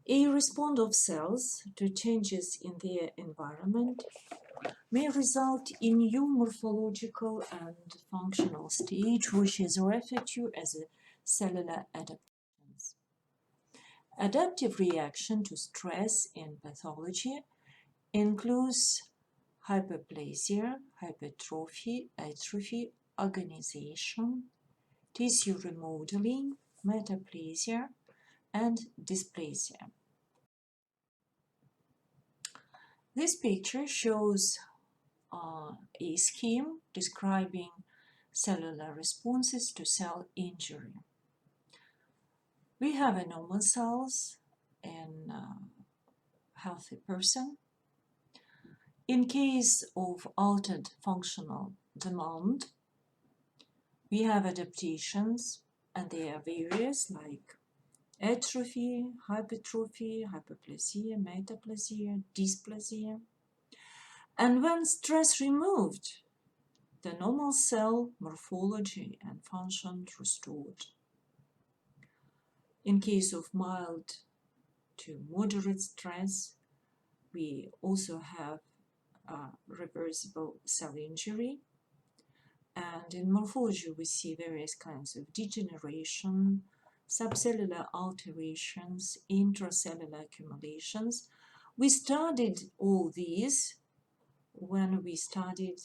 A response of cells to changes in their environment may result in new morphological and functional stage, which is referred to as a cellular adaptations. Adaptive reaction to stress in pathology includes hyperplasia, hypertrophy, atrophy, organization, tissue remodeling, metaplasia, and dysplasia. This picture shows a scheme describing cellular responses to cell injury. We have normal cells in a healthy person. In case of altered functional demand, we have adaptations, and they are various, like atrophy, hypertrophy, hyperplasia, metaplasia, dysplasia. And when stress removed, the normal cell morphology and function restored. In case of mild to moderate stress, we also have reversible cell injury. And in morphology, we see various kinds of degeneration, subcellular alterations, intracellular accumulations. We studied all these when we studied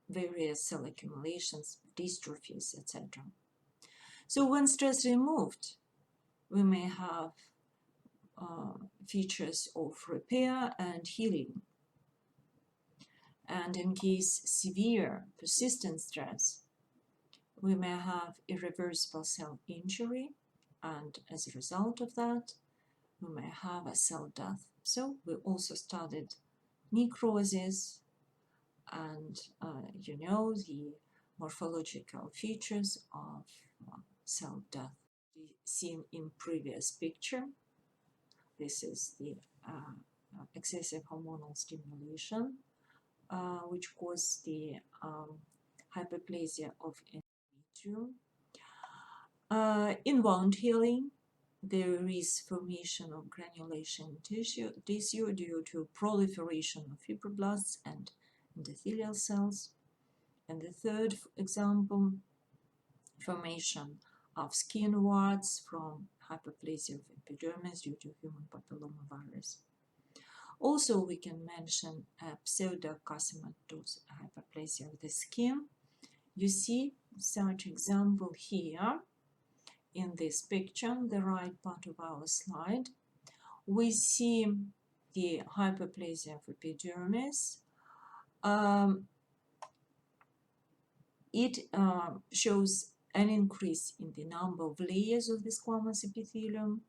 various cell accumulations, dystrophies, etc. So when stress removed, we may have features of repair and healing. And in case severe persistent stress, we may have irreversible cell injury, and as a result of that, we may have a cell death. So we also studied necrosis and the morphological features of cell death seen in previous picture. This is the excessive hormonal stimulation, which caused the hyperplasia of endometrium. In wound healing, there is formation of granulation tissue due to proliferation of fibroblasts and endothelial cells. And the third example, formation of skin warts from hyperplasia of epidermis due to human papillomavirus. Also, we can mention pseudocarcinomatous hyperplasia of the skin. You see such example here in this picture, on the right part of our slide. We see the hyperplasia of epidermis. It shows an increase in the number of layers of the squamous epithelium,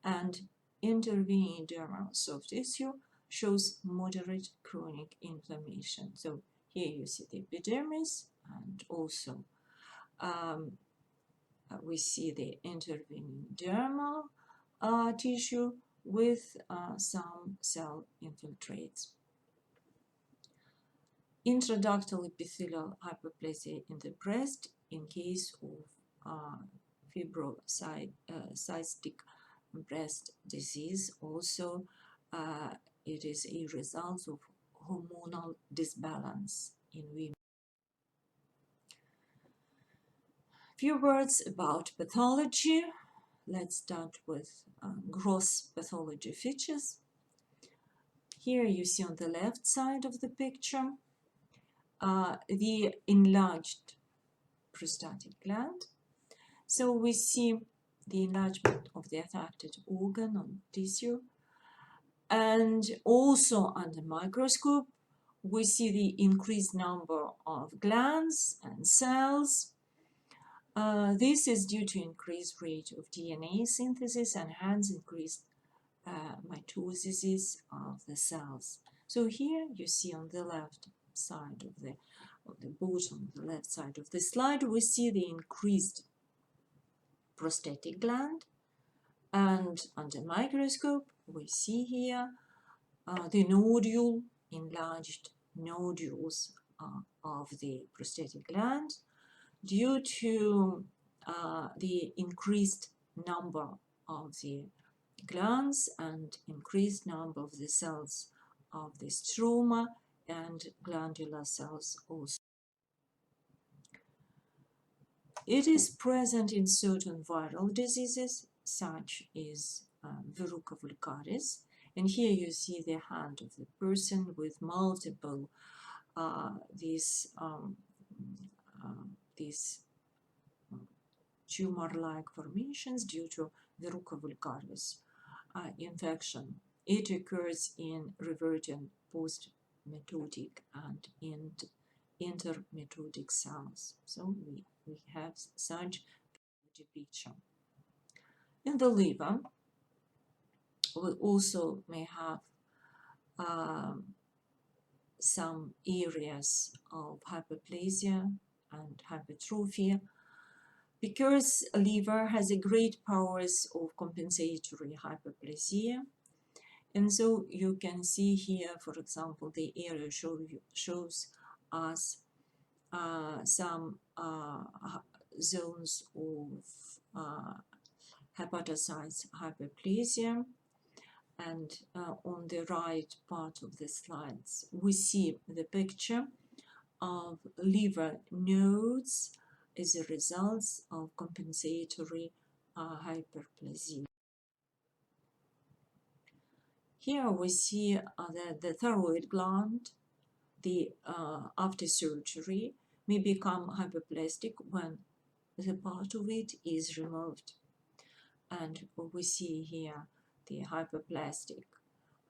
and intervening dermal soft tissue shows moderate chronic inflammation. So here you see the epidermis, and also we see the intervening dermal tissue with some cell infiltrates. Intraductal epithelial hyperplasia in the breast in case of fibrocystic breast disease. Also, it is a result of hormonal disbalance in women. Few words about pathology. Let's start with gross pathology features. Here you see on the left side of the picture the enlarged prostatic gland. So we see the enlargement of the affected organ or tissue, and also under microscope we see the increased number of glands and cells. This is due to increased rate of DNA synthesis and hence increased mitosis of the cells. So here you see on the left side of the bottom, the left side of the slide, we see the increased prostatic gland, and under microscope we see here the nodule, enlarged nodules of the prostatic gland due to the increased number of the glands and increased number of the cells of the stroma and glandular cells also. It is present in certain viral diseases, such as verruca vulgaris, and here you see the hand of the person with multiple these tumor-like formations due to verruca vulgaris infection. It occurs in reverting post-mitotic and in intermitotic cells. So we have such a picture. In the liver, we also may have some areas of hyperplasia and hypertrophy, because liver has a great powers of compensatory hyperplasia. And so you can see here, for example, the area shows us some zones of hepatocytes hyperplasia, and on the right part of the slides we see the picture of liver nodes as a result of compensatory hyperplasia. Here we see the thyroid gland, after surgery, may become hyperplastic when the part of it is removed. And we see here the hyperplastic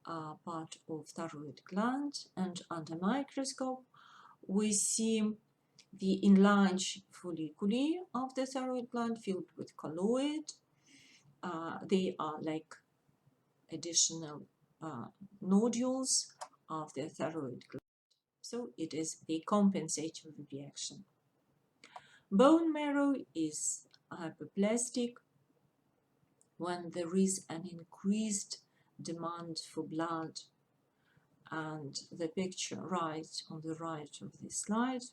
part of thyroid gland, and under microscope we see the enlarged folliculi of the thyroid gland filled with colloid. They are like additional nodules of the thyroid gland. So it is a compensatory reaction. Bone marrow is hyperplastic when there is an increased demand for blood, and the picture on the right of this slide,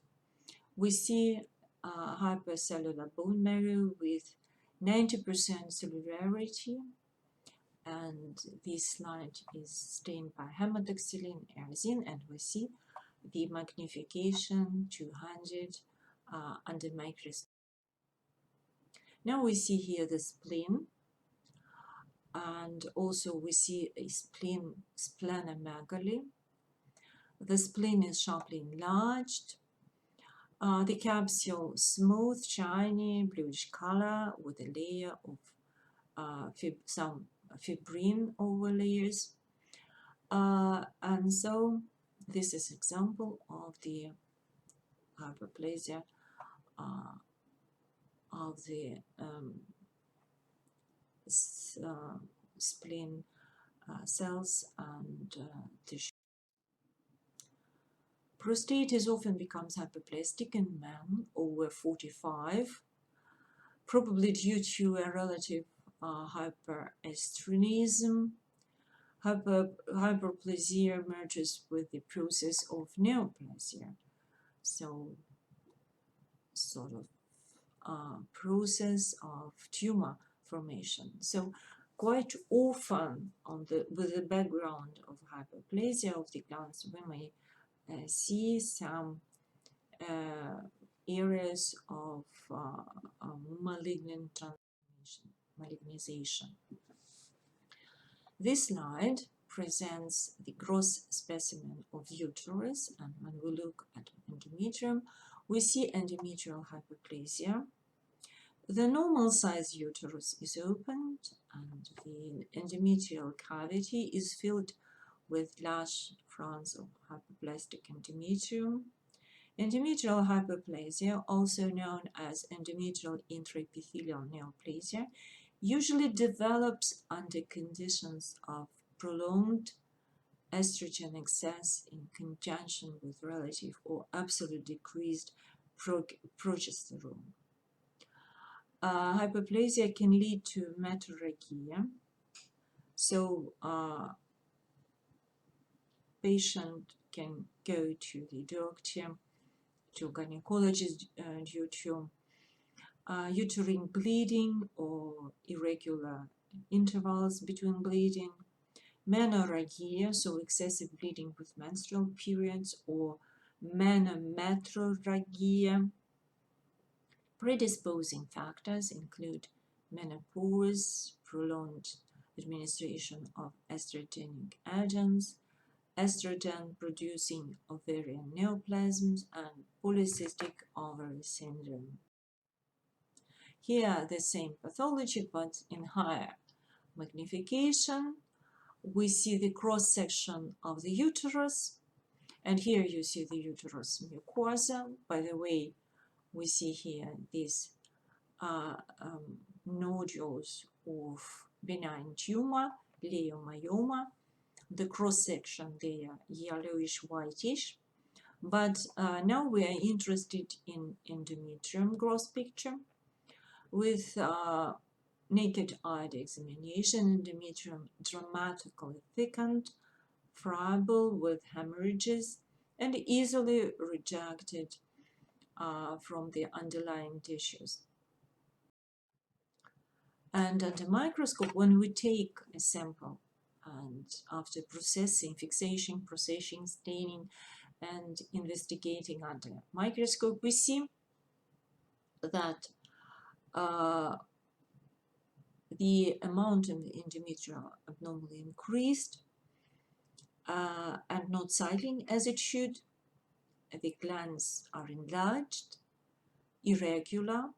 we see hypercellular bone marrow with 90% cellularity, and this slide is stained by hematoxylin erythrin, and we see the magnification 200 under microscope. Now we see here the spleen, and also we see a splenomegaly. The spleen is sharply enlarged. The capsule smooth, shiny, bluish color with a layer of some fibrin overlayers. And so this is example of the hyperplasia of the spleen cells and tissue. Prostate often becomes hyperplastic in men over 45, probably due to a relative hyperestrenism. Hyperplasia merges with the process of neoplasia, so sort of process of tumor formation. So quite often with the background of hyperplasia of the glands, we may see some areas of malignant transformation, malignization. This slide presents the gross specimen of uterus, and when we look at endometrium, we see endometrial hyperplasia. The normal size uterus is opened, and the endometrial cavity is filled with large fronts of hyperplastic endometrium. Endometrial hyperplasia, also known as endometrial intraepithelial neoplasia, usually develops under conditions of prolonged estrogen excess in conjunction with relative or absolute decreased progesterone. Hyperplasia can lead to metorrhagia, so patient can go to the doctor, to gynecologist due to uterine bleeding or irregular intervals between bleeding, menorrhagia, so excessive bleeding with menstrual periods, or menometrorrhagia. Predisposing factors include menopause, prolonged administration of estrogenic agents, estrogen-producing ovarian neoplasms, and polycystic ovary syndrome. Here, the same pathology, but in higher magnification. We see the cross-section of the uterus, and here you see the uterus mucosa. By the way, we see here these nodules of benign tumor, leiomyoma. The cross-section, they are yellowish whitish. But now we are interested in endometrium growth picture. With naked eye examination, endometrium dramatically thickened, friable with hemorrhages, and easily rejected from the underlying tissues. And under microscope, when we take a sample and after processing, fixation, processing, staining, and investigating under microscope, we see that the amount of endometrium abnormally increased and not cycling as it should. The glands are enlarged, irregular,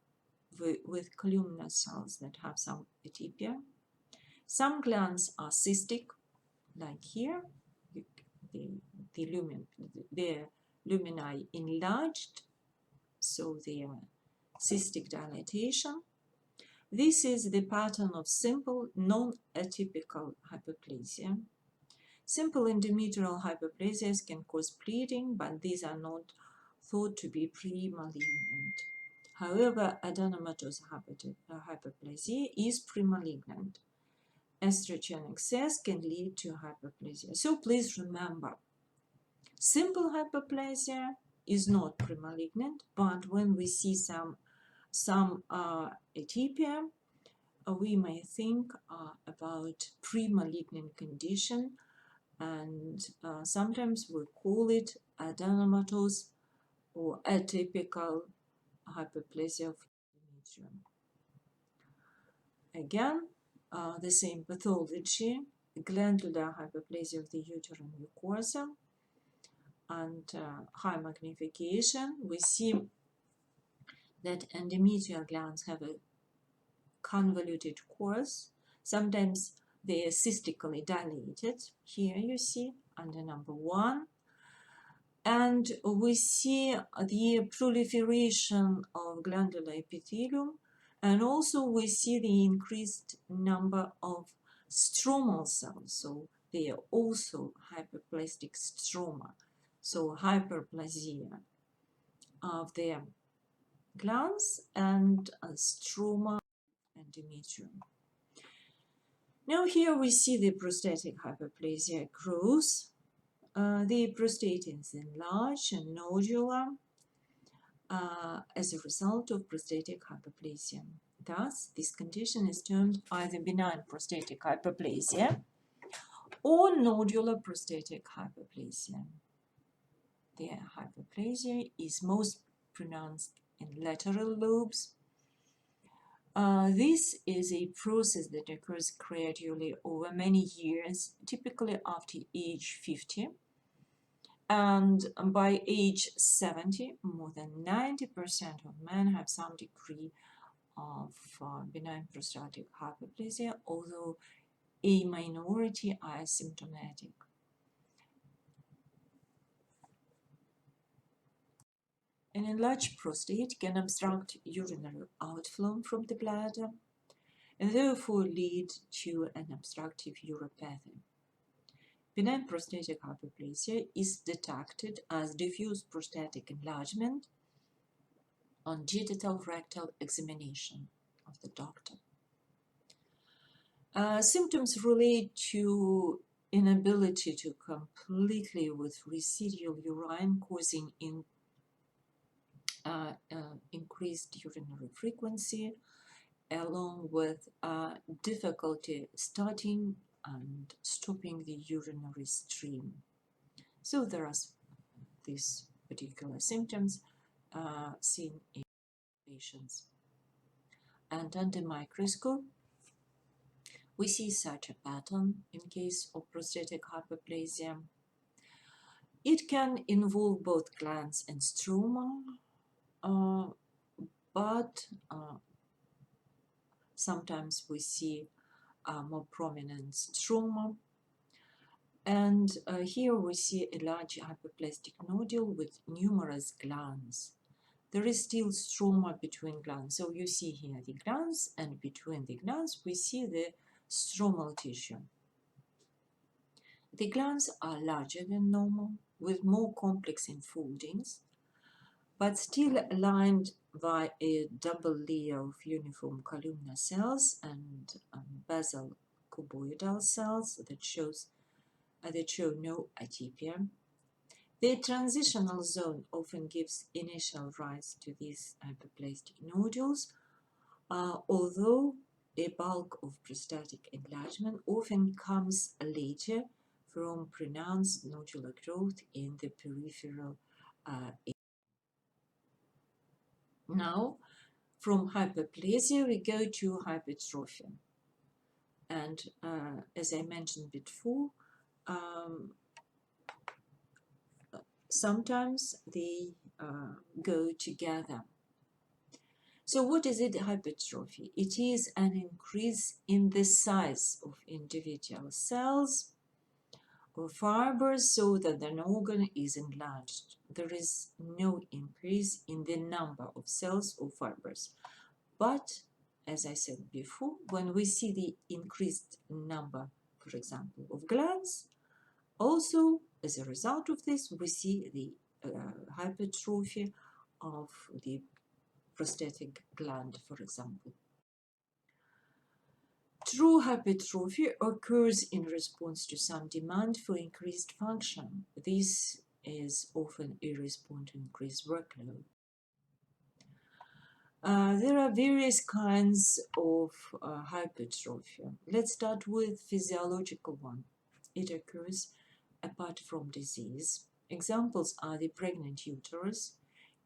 with columnar cells that have some atypia. Some glands are cystic, like here, the lumini enlarged, so they are cystic dilatation. This is the pattern of simple, non-atypical hyperplasia. Simple endometrial hyperplasias can cause bleeding, but these are not thought to be pre-malignant. However, adenomatous hyperplasia is pre-malignant. Estrogen excess can lead to hyperplasia. So please remember, simple hyperplasia is not pre-malignant, but when we see some atypia, we may think about pre-malignant condition, and sometimes we call it adenomatous or atypical hyperplasia of endometrium. Again, the same pathology, glandular hyperplasia of the uterine mucosa, and high magnification. We see that endometrial glands have a convoluted course. Sometimes they are cystically dilated. Here you see under number 1. And we see the proliferation of glandular epithelium, and also we see the increased number of stromal cells. So they are also hyperplastic stroma. So hyperplasia of the glands and stroma endometrium. Now here we see the prostatic hyperplasia grows. The prostate is enlarged and nodular as a result of prostatic hyperplasia. Thus, this condition is termed either benign prostatic hyperplasia or nodular prostatic hyperplasia. The hyperplasia is most pronounced in lateral lobes. This is a process that occurs gradually over many years, typically after age 50. And by age 70, more than 90% of men have some degree of benign prostatic hyperplasia, although a minority are asymptomatic. An enlarged prostate can obstruct urinary outflow from the bladder and therefore lead to an obstructive uropathy. Benign prostatic hyperplasia is detected as diffuse prostatic enlargement on genital rectal examination of the doctor. Symptoms relate to inability to completely with residual urine causing increased urinary frequency, along with difficulty starting and stopping the urinary stream. So there are these particular symptoms seen in patients. And under microscope, we see such a pattern in case of prostatic hyperplasia. It can involve both glands and stroma, but sometimes we see more prominent stroma. And here we see a large hyperplastic nodule with numerous glands. There is still stroma between glands. So you see here the glands, and between the glands we see the stromal tissue. The glands are larger than normal, with more complex enfoldings, but still lined by a double layer of uniform columnar cells and basal cuboidal cells that show no atypia. The transitional zone often gives initial rise to these hyperplastic nodules, although a bulk of prostatic enlargement often comes later from pronounced nodular growth in the peripheral area. Now, from hyperplasia, we go to hypertrophy. And as I mentioned before, sometimes they go together. So what is it, hypertrophy? It is an increase in the size of individual cells or fibers so that an organ is enlarged. There is no increase in the number of cells or fibers. But, as I said before, when we see the increased number, for example, of glands, also, as a result of this, we see the hypertrophy of the prostatic gland, for example. True hypertrophy occurs in response to some demand for increased function. This is often a response to increased workload. There are various kinds of hypertrophy. Let's start with physiological one. It occurs apart from disease. Examples are the pregnant uterus,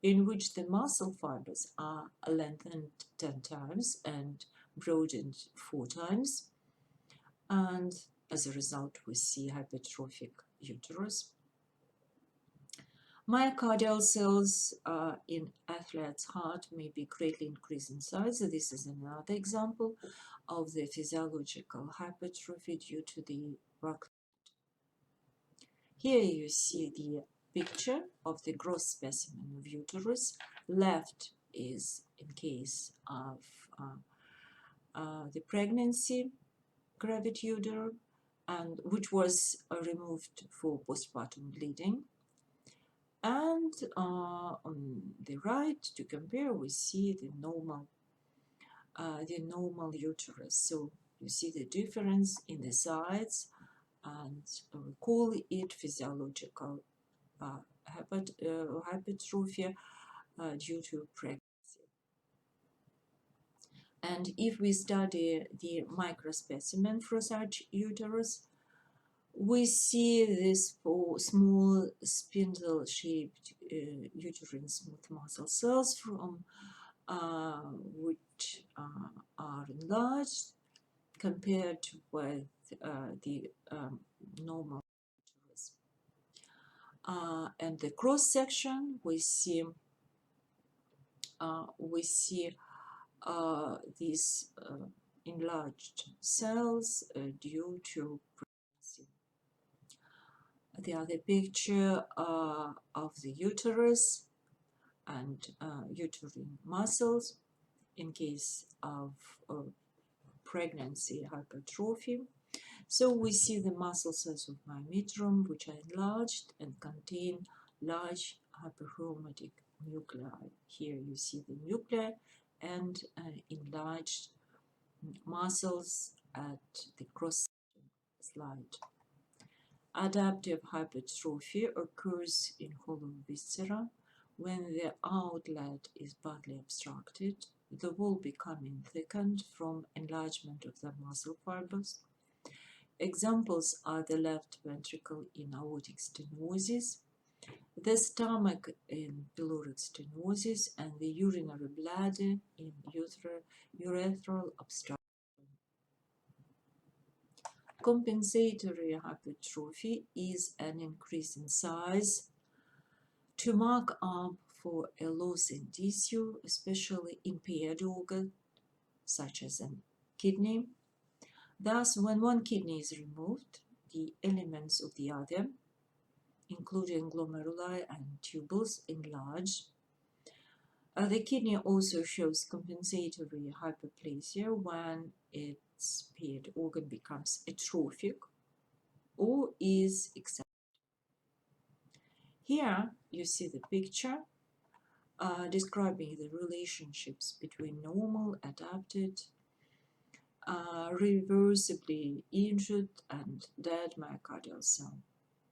in which the muscle fibers are lengthened 10 times and broadened 4 times, and as a result we see hypertrophic uterus. Myocardial cells in athlete's heart may be greatly increased in size. This is another example of the physiological hypertrophy due to the workload. Here you see the picture of the gross specimen of uterus. Left is in case of the pregnancy, gravituder, and which was removed for postpartum bleeding. And on the right, to compare, we see the normal uterus. So you see the difference in the sides, and we call it physiological hypertrophy due to pregnancy. And if we study the microspecimen for such uterus, we see this small spindle-shaped uterine smooth muscle cells from which are enlarged compared with the normal uterus. And the cross section we see these enlarged cells due to pregnancy. The other picture of the uterus and uterine muscles in case of pregnancy hypertrophy. So we see the muscle cells of myometrium, which are enlarged and contain large hyperchromatic nuclei. Here you see the nuclei and enlarged muscles at the cross slide. Adaptive hypertrophy occurs in hollow viscera, when the outlet is badly obstructed, the wall becoming thickened from enlargement of the muscle fibers. Examples are the left ventricle in aortic stenosis, the stomach in pyloric stenosis, and the urinary bladder in urethral obstruction. Compensatory hypertrophy is an increase in size to mark up for a loss in tissue, especially impaired organ, such as a kidney. Thus, when one kidney is removed, the elements of the other, including glomeruli and tubules, enlarge. The kidney also shows compensatory hyperplasia when its paired organ becomes atrophic or is excessive. Here you see the picture describing the relationships between normal, adapted, reversibly injured and dead myocardial cell.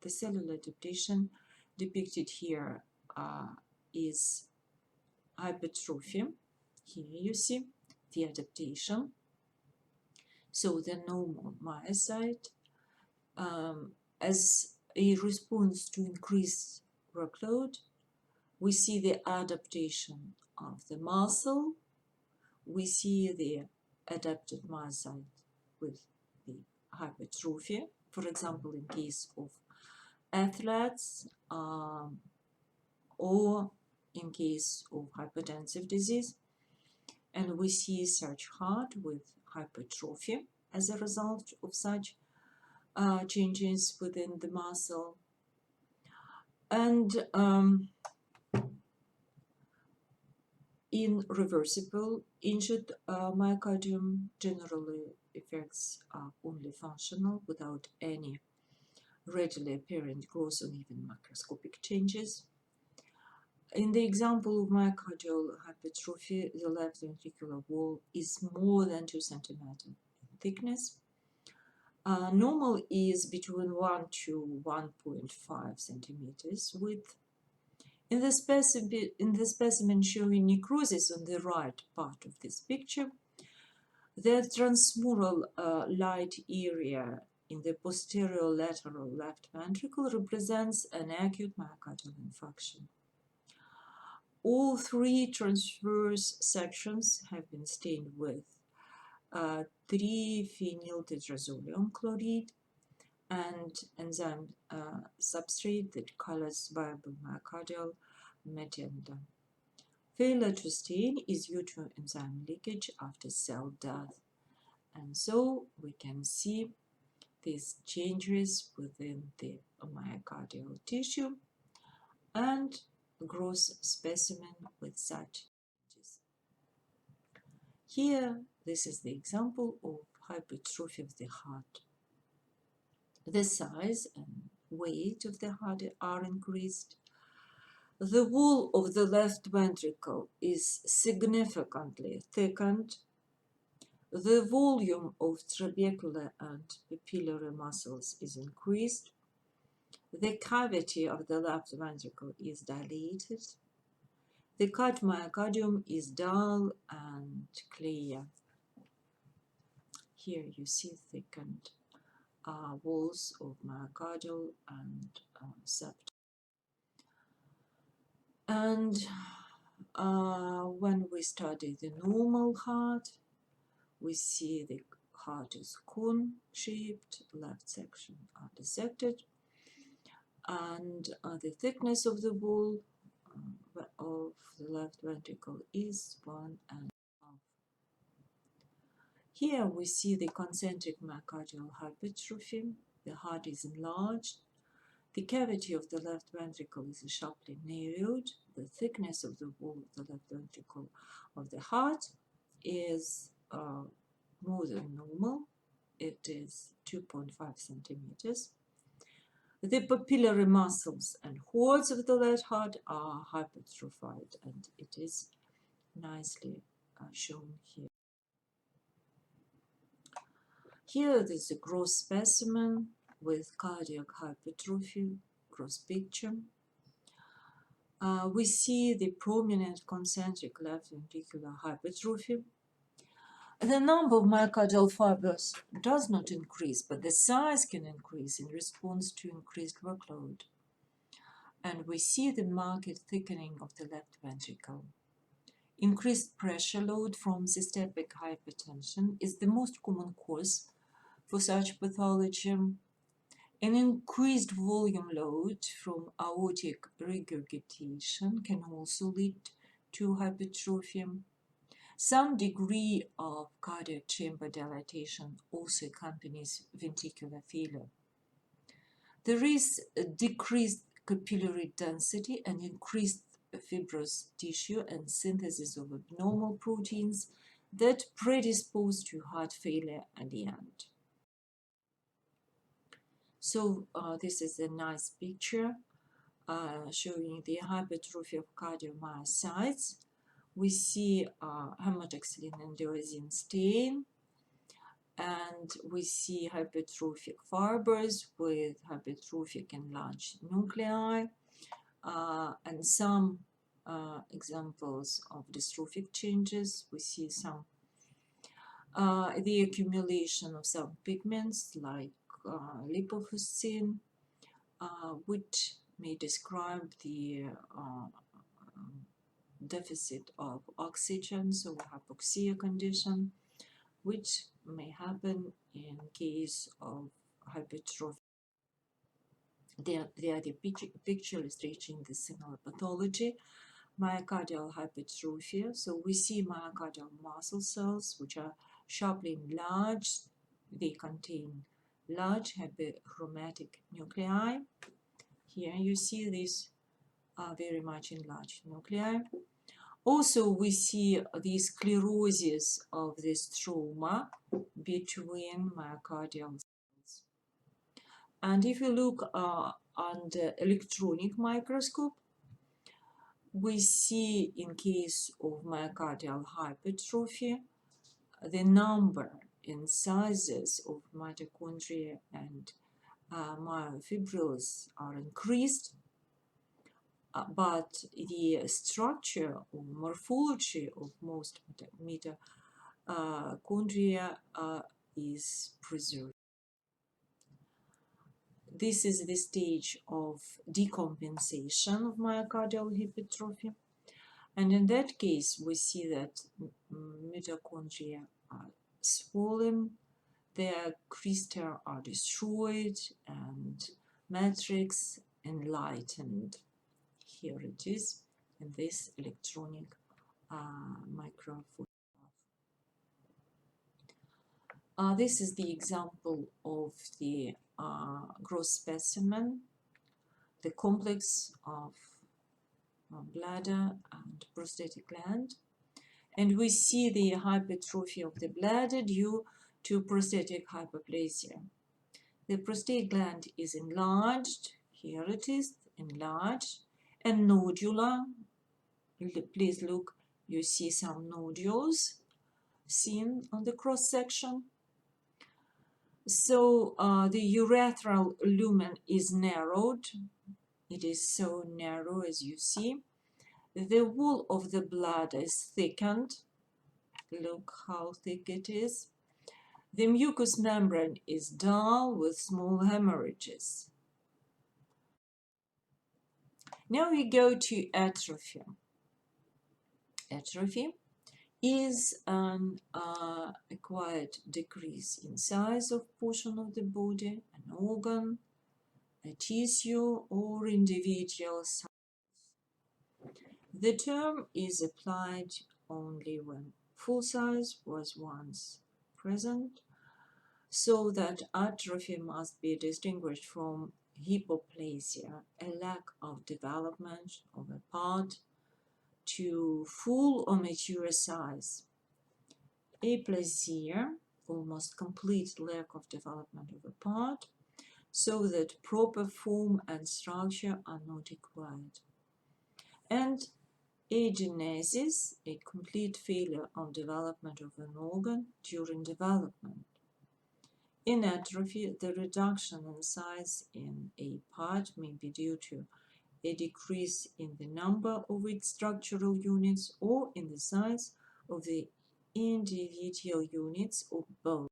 The cellular adaptation depicted here is hypertrophy. Here you see the adaptation. So the normal myocyte, as a response to increased workload, we see the adaptation of the muscle. We see the adapted myocyte with the hypertrophy, for example, in case of athletes or in case of hypertensive disease. And we see such heart with hypertrophy as a result of such changes within the muscle. And in reversible injured myocardium, generally effects are only functional without any readily apparent gross or even macroscopic changes. In the example of myocardial hypertrophy, the left ventricular wall is more than 2 cm in thickness. Normal is between 1 to 1.5 centimeters width. In the specimen showing necrosis on the right part of this picture, the transmural light area in the posterior lateral left ventricle represents an acute myocardial infarction. All 3 transverse sections have been stained with 3-phenyltetrazolium chloride and enzyme substrate that colors viable myocardial media. Failure to stain is due to enzyme leakage after cell death. And so we can see these changes within the myocardial tissue and gross specimen with such changes. Here, this is the example of hypertrophy of the heart. The size and weight of the heart are increased. The wall of the left ventricle is significantly thickened. The volume of trabecular and papillary muscles is increased. The cavity of the left ventricle is dilated. The cut myocardium is dull and clear. Here you see thickened walls of myocardial and septum. And when we study the normal heart, we see the heart is cone-shaped, left section are dissected, and the thickness of the wall of the left ventricle is 1.5. Here we see the concentric myocardial hypertrophy. The heart is enlarged. The cavity of the left ventricle is sharply narrowed. The thickness of the wall of the left ventricle of the heart is more than normal. It is 2.5 centimeters. The papillary muscles and cords of the left heart are hypertrophied, and it is nicely shown here. Here is a gross specimen with cardiac hypertrophy, gross picture. We see the prominent concentric left ventricular hypertrophy. The number of myocardial fibers does not increase, but the size can increase in response to increased workload. And we see the marked thickening of the left ventricle. Increased pressure load from systemic hypertension is the most common cause for such pathology. An increased volume load from aortic regurgitation can also lead to hypertrophy. Some degree of cardiac chamber dilatation also accompanies ventricular failure. There is a decreased capillary density and increased fibrous tissue and synthesis of abnormal proteins that predispose to heart failure at the end. So this is a nice picture showing the hypertrophy of cardiomyocytes. We see hematoxylin and diosine stain, and we see hypertrophic fibers with hypertrophic enlarged nuclei, and some examples of dystrophic changes. We see some the accumulation of some pigments like lipofuscin, which may describe the deficit of oxygen, so hypoxia condition, which may happen in case of hypertrophy. There are the picture illustrating the similar pathology, myocardial hypertrophy. So we see myocardial muscle cells which are sharply enlarged. They contain large hyperchromatic nuclei. Here you see these very much enlarged nuclei. Also, we see the sclerosis of the stroma between myocardial cells. And if you look under electronic microscope, we see in case of myocardial hypertrophy, the number and sizes of mitochondria and myofibrils are increased, but the structure or morphology of most mitochondria is preserved. This is the stage of decompensation of myocardial hypertrophy, and in that case we see that mitochondria are swollen, their crystals are destroyed, and matrix enlightened. Here it is in this electronic microphotograph. This is the example of the gross specimen, the complex of bladder and prostatic gland. And we see the hypertrophy of the bladder due to prostatic hyperplasia. The prostate gland is enlarged, here it is, enlarged, and nodular. Please look, you see some nodules seen on the cross section. So the urethral lumen is narrowed. It is so narrow as you see. The wall of the bladder is thickened. Look how thick it is. The mucous membrane is dull with small hemorrhages. Now we go to atrophy. Atrophy is an acquired decrease in size of portion of the body, an organ, a tissue, or individual cells. The term is applied only when full size was once present, so that atrophy must be distinguished from hypoplasia, a lack of development of a part to full or mature size. Aplasia, almost complete lack of development of a part, so that proper form and structure are not acquired. And agenesis, a complete failure of development of an organ during development. In atrophy, the reduction in size in a part may be due to a decrease in the number of its structural units or in the size of the individual units, or both.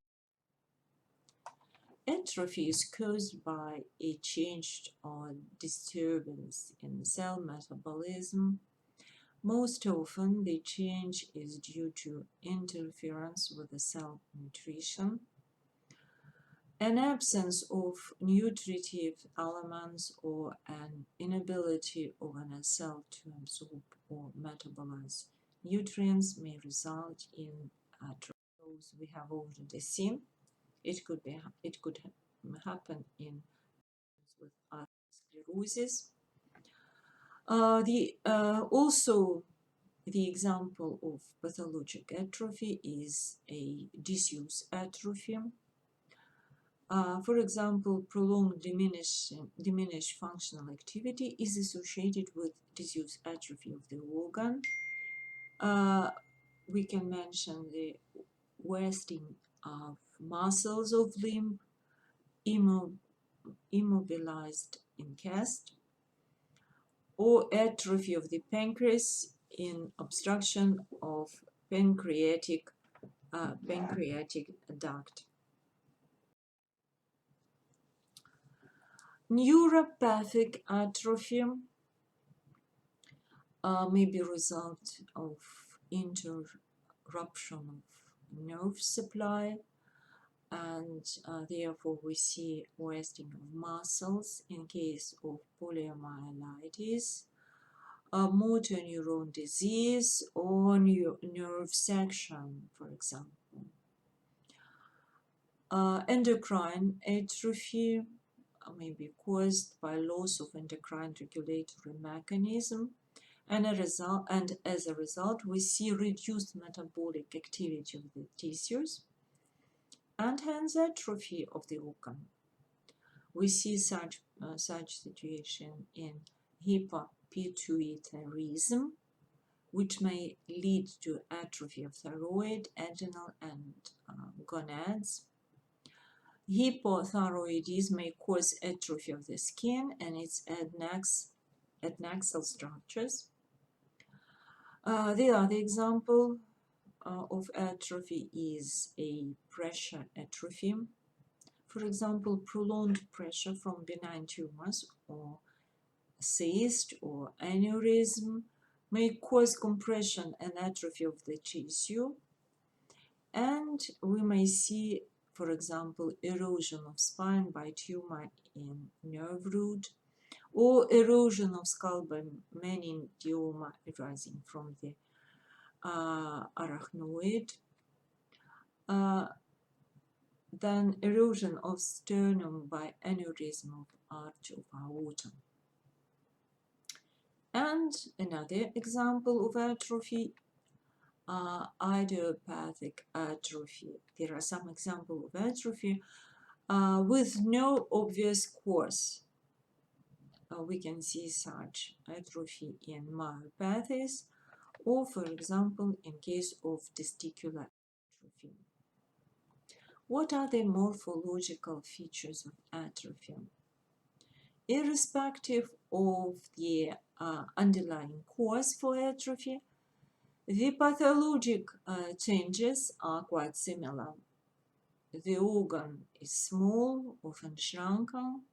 Atrophy is caused by a change or disturbance in cell metabolism. Most often, the change is due to interference with the cell nutrition, an absence of nutritive elements, or an inability of a cell to absorb or metabolize nutrients may result in atrophy. We have already seen it could happen in with atherosclerosis. Also, the example of pathologic atrophy is a disuse atrophy. For example, prolonged diminished functional activity is associated with disuse atrophy of the organ. We can mention the wasting of muscles of limb, immobilized in cast, or atrophy of the pancreas in obstruction of pancreatic duct. Neuropathic atrophy may be a result of interruption of nerve supply, and therefore we see wasting of muscles in case of poliomyelitis, motor neuron disease, or nerve section, for example. Endocrine atrophy may be caused by loss of endocrine regulatory mechanism, and as a result we see reduced metabolic activity of the tissues and hence atrophy of the organ. We see such situation in hyperpituitarism, which may lead to atrophy of thyroid, adrenal, and gonads. Hypothyroidism may cause atrophy of the skin and its adnexal structures. The other example of atrophy is a pressure atrophy. For example, prolonged pressure from benign tumors or cyst or aneurysm may cause compression and atrophy of the tissue, and we may see, for example, erosion of spine by tumor in nerve root, or erosion of skull by meningioma arising from the arachnoid, then erosion of sternum by aneurysm of arch of aorta. And another example of atrophy, idiopathic atrophy. There are some examples of atrophy with no obvious cause. We can see such atrophy in myopathies, or for example in case of testicular atrophy. What are the morphological features of atrophy? Irrespective of the underlying cause for atrophy, the pathologic changes are quite similar. The organ is small, often shrunken.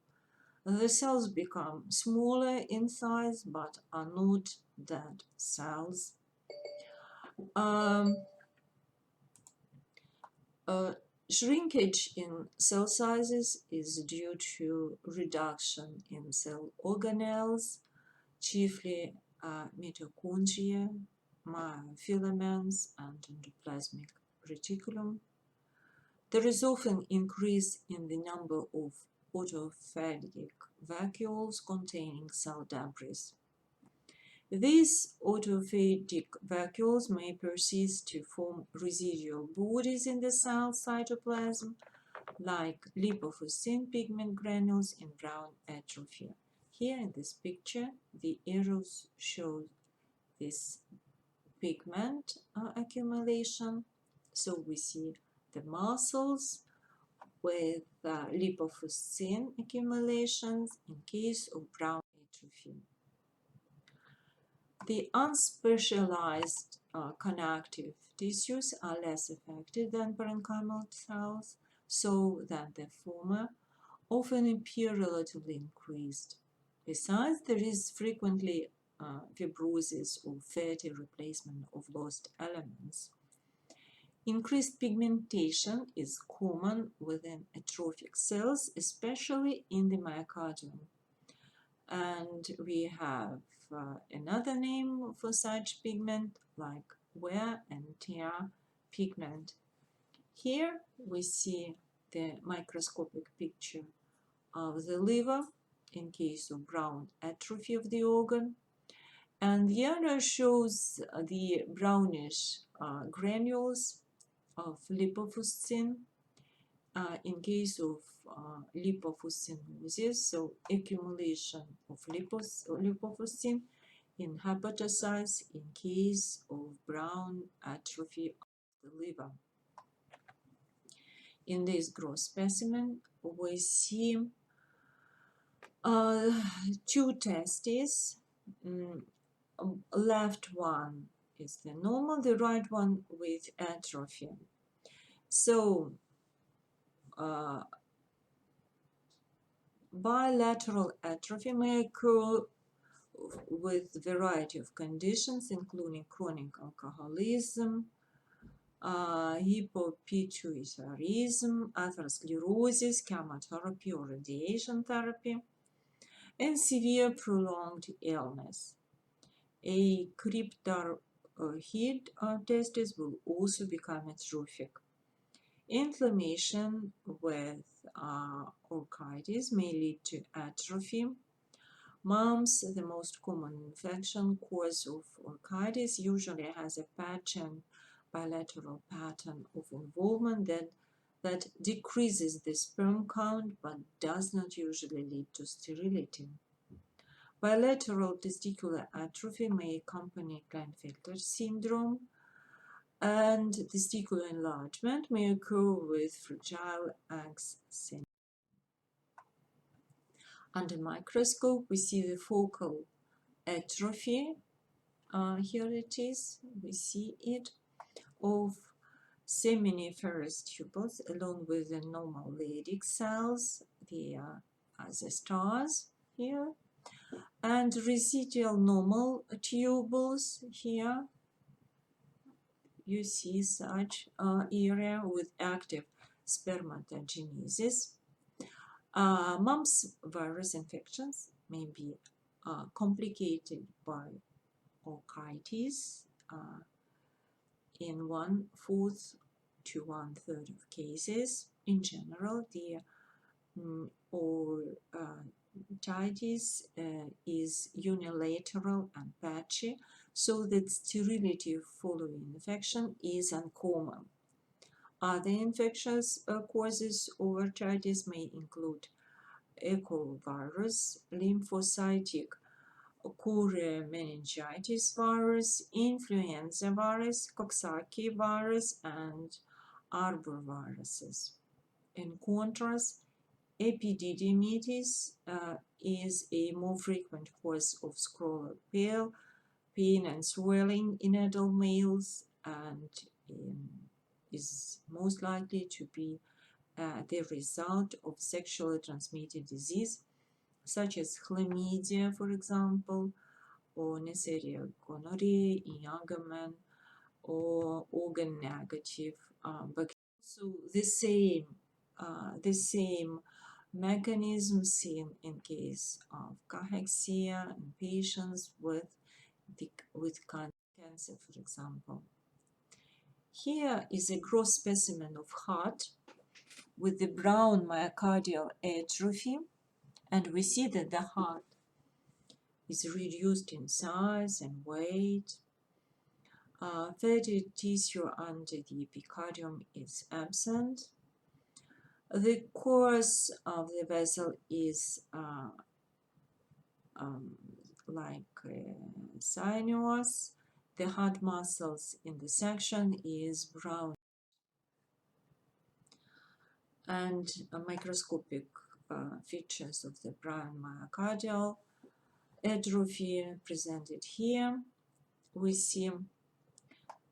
The cells become smaller in size but are not dead cells. Shrinkage in cell sizes is due to reduction in cell organelles, chiefly mitochondria, myofilaments, and endoplasmic reticulum. There is often increase in the number of autophagic vacuoles containing cell debris. These autophagic vacuoles may persist to form residual bodies in the cell cytoplasm, like lipofuscin pigment granules in brown atrophy. Here in this picture, the arrows show this pigment accumulation. So we see the muscles with lipofuscin accumulations in case of brown atrophy. The unspecialized connective tissues are less affected than parenchymal cells, so that the former often appear relatively increased. Besides, there is frequently fibrosis or fatty replacement of lost elements. Increased pigmentation is common within atrophic cells, especially in the myocardium. And we have another name for such pigment like wear and tear pigment. Here we see the microscopic picture of the liver in case of brown atrophy of the organ, and the other shows the brownish granules of lipofuscin in case of lipofuscinosis, so accumulation of lipofuscin in hepatocytes in case of brown atrophy of the liver. In this gross specimen, we see two testes. Left one is the normal, the right one with atrophy. So bilateral atrophy may occur with a variety of conditions, including chronic alcoholism, hypopituitarism, atherosclerosis, chemotherapy or radiation therapy, and severe prolonged illness. A cryptarchid testis will also become atrophic. Inflammation with orchitis may lead to atrophy. Mumps, the most common infection cause of orchitis, usually has a bilateral pattern of involvement that decreases the sperm count but does not usually lead to sterility. Bilateral testicular atrophy may accompany Klinefelter syndrome, and testicular enlargement may occur with fragile eggs syndrome. Under microscope, we see the focal atrophy. Here it is, we see it, of seminiferous tubules along with the normal Leydig cells, the stars here, and residual normal tubules here. You see such area with active spermatogenesis. Mumps virus infections may be complicated by orchitis in 1/4 to 1/3 of cases. In general, the orchitis is unilateral and patchy, so that sterility following infection is uncommon. Other infectious causes of orchitis may include echovirus, lymphocytic meningitis virus, influenza virus, Coxsackie virus, and arboviruses. In contrast, epididymitis is a more frequent cause of scrotal pain and swelling in adult males, and is most likely to be the result of sexually transmitted disease, such as chlamydia, for example, or Neisseria gonorrhea in younger men, or organ-negative bacteria. So the same mechanism seen in case of cachexia in patients with cancer, for example. Here is a gross specimen of heart with the brown myocardial atrophy, and we see that the heart is reduced in size and weight. Fatty tissue under the epicardium is absent. The course of the vessel is sinuous. The heart muscles in the section is brown, and microscopic features of the brown myocardial atrophy presented here. we see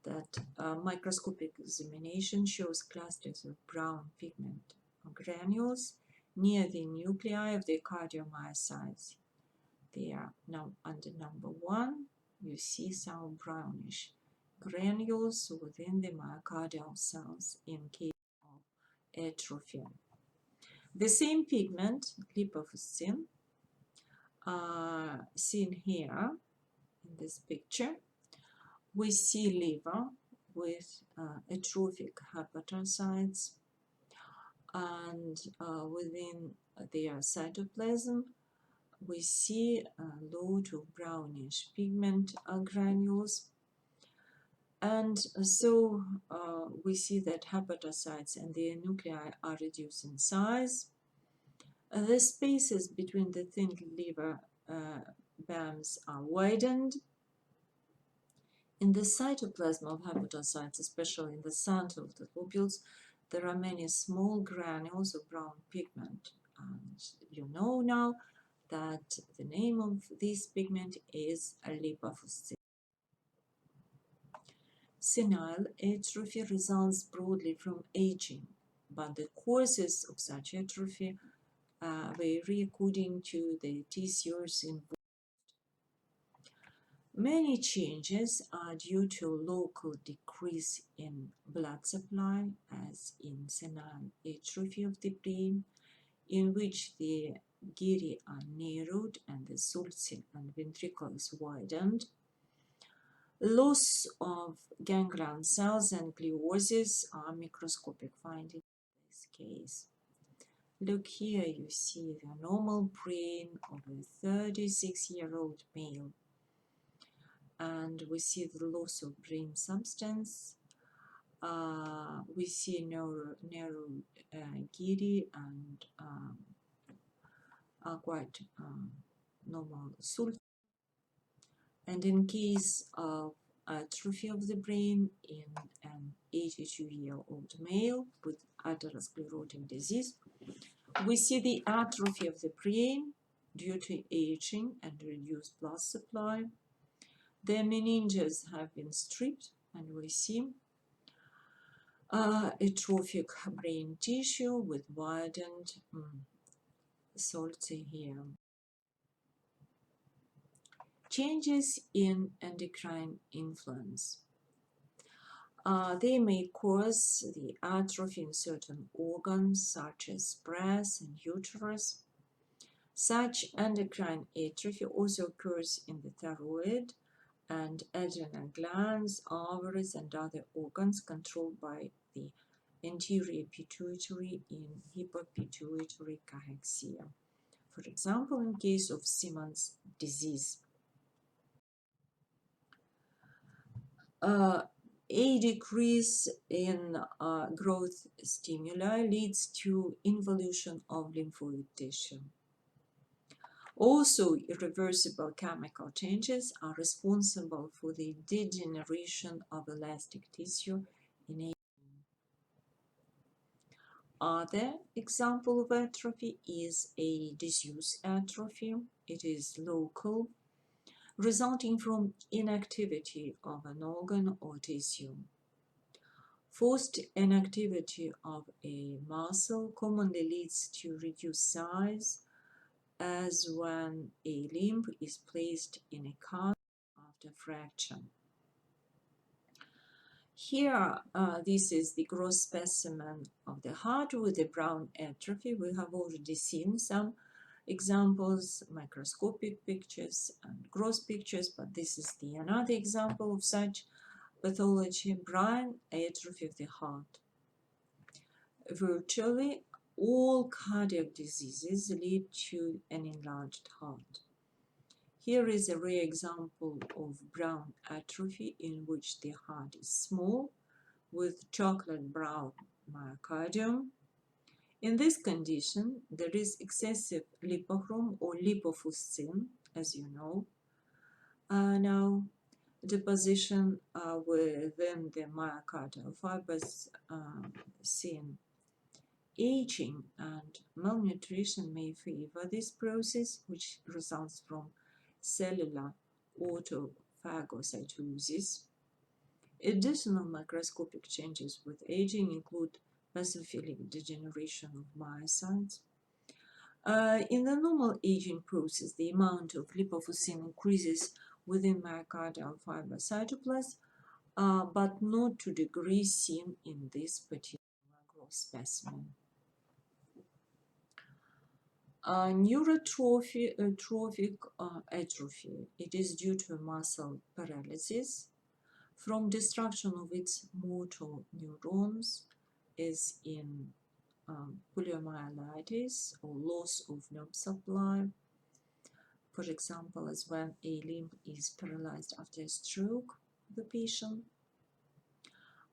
that microscopic examination shows clusters of brown pigment granules near the nuclei of the cardiomyocytes. They are now under number 1. You see some brownish granules within the myocardial cells in case of atrophy. The same pigment, lipofuscin, seen here in this picture. We see liver with atrophic hepatocytes, and within their cytoplasm we see a lot of brownish pigment granules, and so we see that hepatocytes and their nuclei are reduced in size. The spaces between the thin liver bands are widened. In the cytoplasm of hepatocytes, especially in the center of the lobules, there are many small granules of brown pigment. And you know now that the name of this pigment is lipofuscin. Senile atrophy results broadly from aging, but the causes of such atrophy vary according to the tissues involved. Many changes are due to local decrease in blood supply, as in senile atrophy of the brain, in which the gyri are narrowed and the sulci and ventricles widened. Loss of ganglion cells and gliosis are microscopic findings in this case. Look here, you see the normal brain of a 36-year-old male, and we see the loss of brain substance. We see narrow gyri and quite normal sulci. And in case of atrophy of the brain in an 82-year-old male with atherosclerotic disease, we see the atrophy of the brain due to aging and reduced blood supply. The meninges have been stripped, and we see atrophic brain tissue with widened sulci here. Changes in endocrine influence. They may cause the atrophy in certain organs, such as breast and uterus. Such endocrine atrophy also occurs in the thyroid and adrenal glands, ovaries, and other organs controlled by the anterior pituitary in hypopituitary cachexia. For example, in case of Simon's disease. A decrease in growth stimuli leads to involution of lymphoid tissue. Also, irreversible chemical changes are responsible for the degeneration of elastic tissue in aging. Other example of atrophy is a disuse atrophy. It is local, resulting from inactivity of an organ or tissue. Forced inactivity of a muscle commonly leads to reduced size, as when a limb is placed in a cast after fracture. Here, this is the gross specimen of the heart with the brown atrophy. We have already seen some examples, microscopic pictures and gross pictures, but this is another example of such pathology, brown atrophy of the heart. Virtually all cardiac diseases lead to an enlarged heart. Here is a rare example of brown atrophy in which the heart is small with chocolate brown myocardium. In this condition, there is excessive lipochrome or lipofuscin, as you know. Now, deposition within the myocardial fibers seen. Aging and malnutrition may favor this process, which results from cellular autophagy phagocytosis. Additional microscopic changes with aging include basophilic degeneration of myocytes. In the normal aging process, the amount of lipofuscin increases within myocardial fiber cytoplasm, but not to degree seen in this particular growth specimen. Neurotrophic atrophy. It is due to muscle paralysis from destruction of its motor neurons, as in poliomyelitis or loss of nerve supply. For example, as when a limb is paralyzed after a stroke of the patient.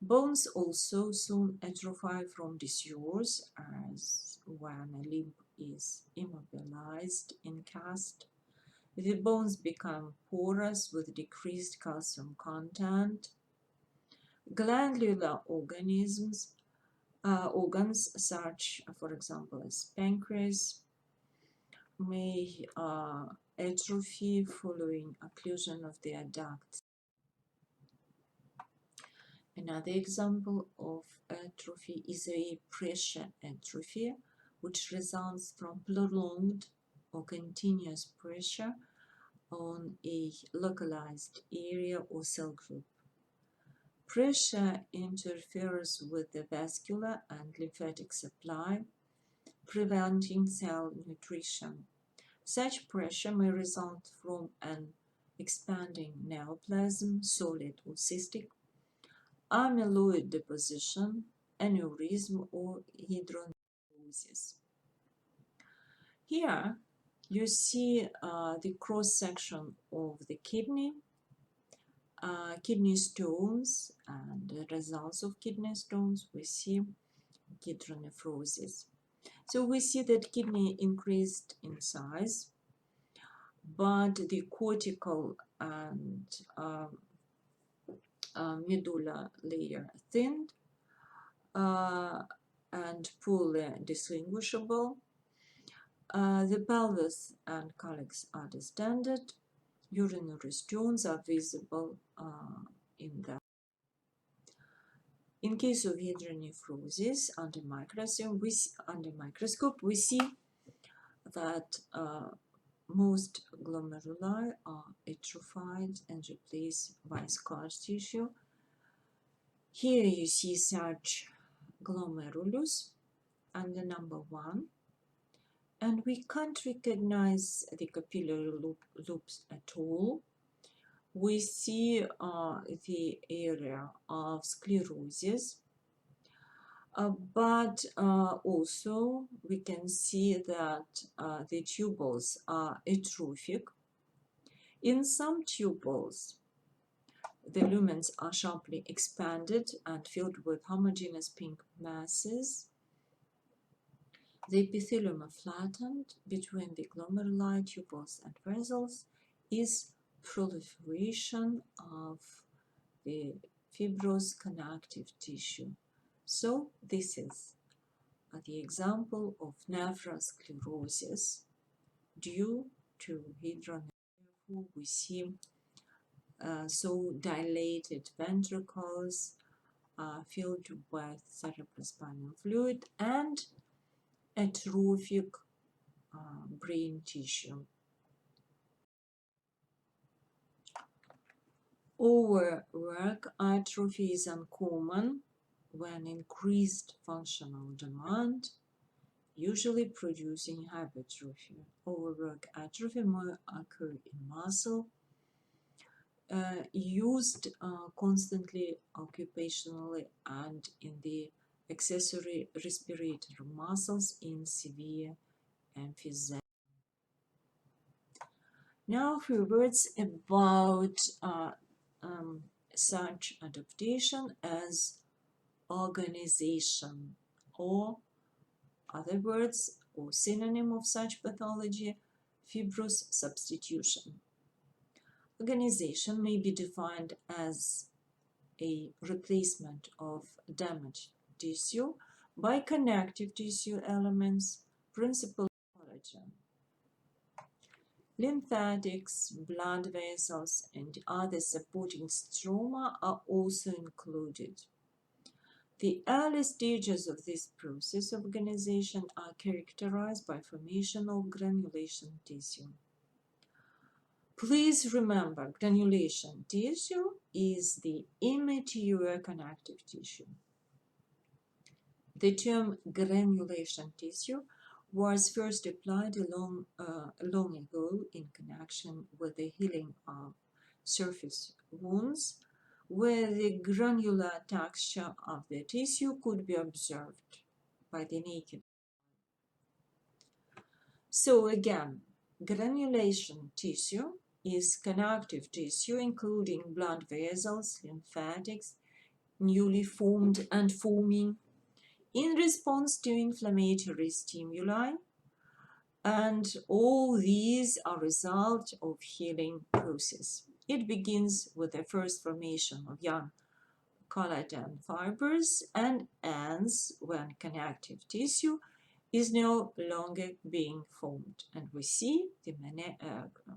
Bones also soon atrophy from disuse, as when a limb is immobilized in cast. The bones become porous with decreased calcium content. Glandular organs, such, for example, as pancreas, may atrophy following occlusion of their ducts. Another example of atrophy is a pressure atrophy, which results from prolonged or continuous pressure on a localized area or cell group. Pressure interferes with the vascular and lymphatic supply, preventing cell nutrition. Such pressure may result from an expanding neoplasm, solid or cystic, amyloid deposition, aneurysm, or hydronephrosis. Here you see the cross-section of the kidney, kidney stones, and the results of kidney stones. We see hydronephrosis. So we see that kidney increased in size, but the cortical and medulla layer thinned and poorly distinguishable. The pelvis and calyx are distended. Urinary stones are visible in them. In case of hydronephrosis, under microscope, we see that most glomeruli are atrophied and replaced by scar tissue. Here you see such glomerulus under number 1, and we can't recognize the capillary loops at all. We see the area of sclerosis, but also we can see that the tubules are atrophic. In some tubules, the lumens are sharply expanded and filled with homogeneous pink masses. The epithelium flattened between the glomeruli, tubules, and vessels is proliferation of the fibrous connective tissue. So this is the example of nephrosclerosis due to hydronephrosis. We see so dilated ventricles filled with cerebrospinal fluid and atrophic brain tissue. Overwork atrophy is uncommon when increased functional demand, usually producing hypertrophy. Overwork atrophy may occur in muscle used constantly occupationally and in the accessory respiratory muscles in severe emphysema. Now, a few words about such adaptation as organization, or other words or synonym of such pathology, fibrous substitution. Organization may be defined as a replacement of damaged tissue by connective tissue elements, principally collagen. Lymphatics, blood vessels, and other supporting stroma are also included. The early stages of this process of organization are characterized by formation of granulation tissue. Please remember, granulation tissue is the immature connective tissue. The term granulation tissue was first applied long ago in connection with the healing of surface wounds, where the granular texture of the tissue could be observed by the naked. So again, granulation tissue is connective tissue including blood vessels, lymphatics, newly formed and forming in response to inflammatory stimuli, and all these are result of healing process. It begins with the first formation of young collagen fibers and ends when connective tissue is no longer being formed, and we see the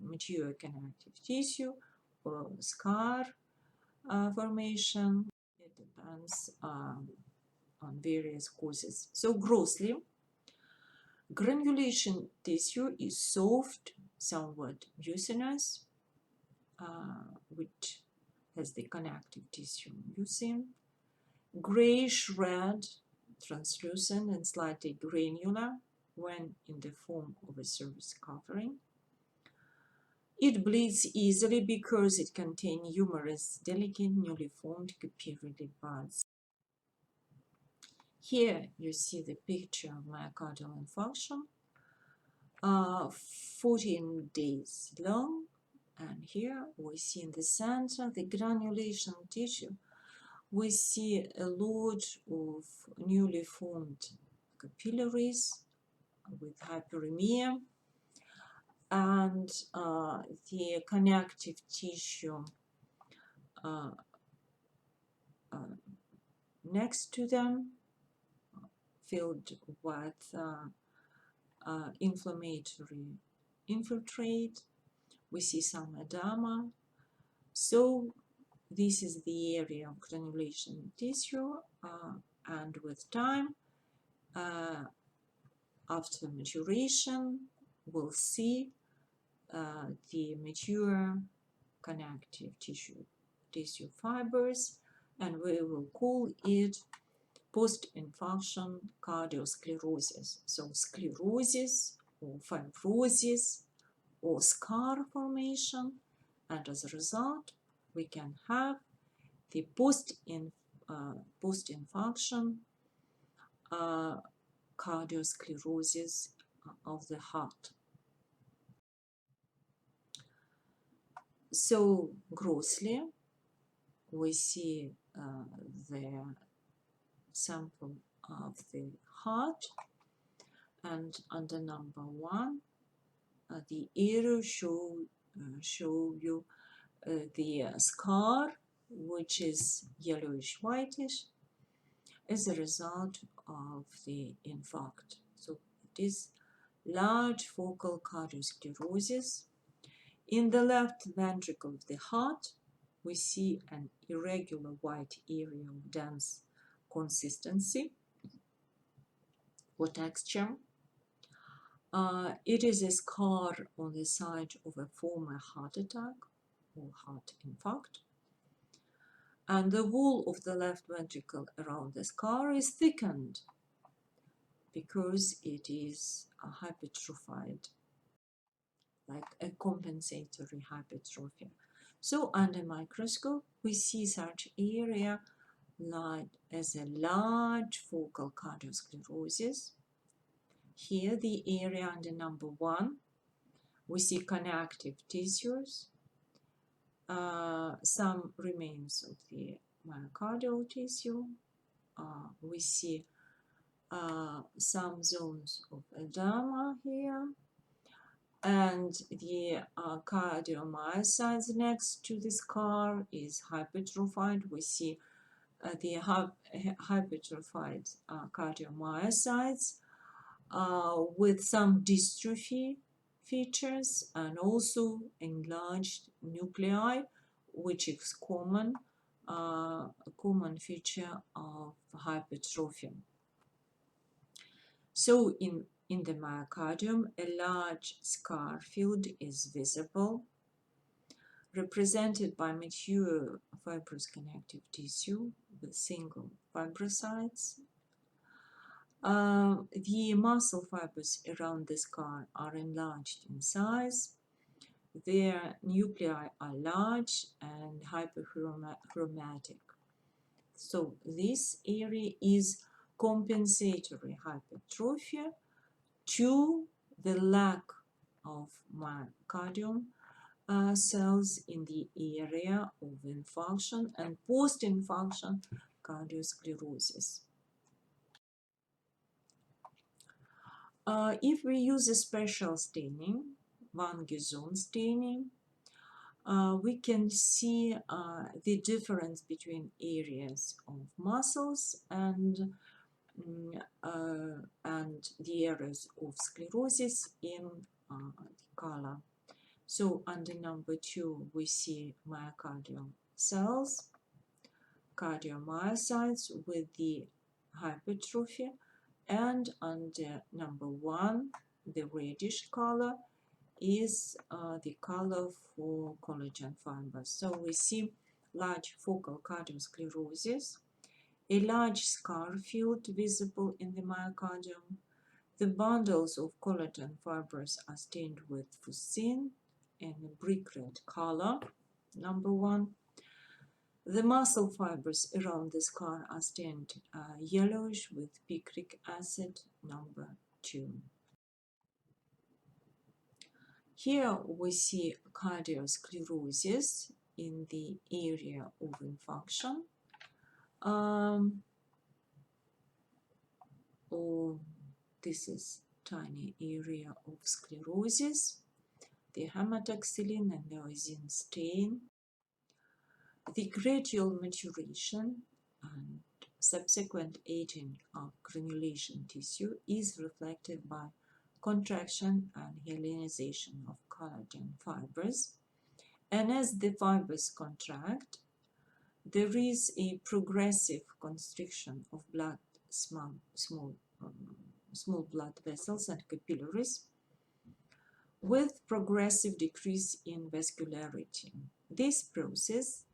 mature connective tissue or scar formation. It depends on various causes. So grossly, granulation tissue is soft, somewhat mucinous, which has the connective tissue mucin, grayish-red, translucent and slightly granular when in the form of a surface covering. It bleeds easily because it contains numerous delicate, newly formed capillary buds. Here you see the picture of myocardial infarction, 14 days long, and here we see in the center the granulation tissue. We see a lot of newly formed capillaries with hyperemia, and the connective tissue next to them filled with inflammatory infiltrate. We see some edema. So this is the area of granulation tissue, and with time, after maturation, we'll see the mature connective tissue fibers, and we will call it post-infarction cardiosclerosis. So sclerosis or fibrosis or scar formation, and as a result, we can have the post-infarction cardiosclerosis of the heart. So grossly, we see the sample of the heart, and under number 1, the arrow show you the scar, which is yellowish whitish as a result of the infarct. So it is large focal cardiosclerosis. In the left ventricle of the heart, we see an irregular white area of dense consistency or texture. It is a scar on the site of a former heart attack or heart infarct. And the wall of the left ventricle around the scar is thickened because it is hypertrophied, like a compensatory hypertrophy. So under microscope, we see such area like as a large focal cardiosclerosis. Here, the area under number 1, we see connective tissues, some remains of the myocardial tissue. We see some zones of edema here, and the cardiomyocytes next to the scar is hypertrophied. We see the hypertrophied cardiomyocytes with some dystrophy features and also enlarged nuclei, which is a common feature of hypertrophy. So in the myocardium, a large scar field is visible, represented by mature fibrous connective tissue with single fibrocytes. The muscle fibers around the scar are enlarged in size. Their nuclei are large and hyperchromatic. So this area is compensatory hypertrophy to the lack of myocardium cells in the area of infarction and post-infarction cardiosclerosis. If we use a special staining, Van Gogh staining, we can see the difference between areas of muscles and the areas of sclerosis in color. So under number 2, we see myocardial cells, cardiomyocytes with the hypertrophy, and under number 1, the reddish color is the color for collagen fibers. So we see large focal cardiosclerosis, a large scar field visible in the myocardium. The bundles of collagen fibers are stained with fuchsin in a brick red color, number 1. The muscle fibers around the scar are stained yellowish with picric acid, number 2. Here we see cardiosclerosis in the area of infarction. This is tiny area of sclerosis, the hematoxylin and leucine stain. The gradual maturation and subsequent aging of granulation tissue is reflected by contraction and hyalinization of collagen fibers. And as the fibers contract, there is a progressive constriction of small blood vessels and capillaries, with progressive decrease in vascularity. This process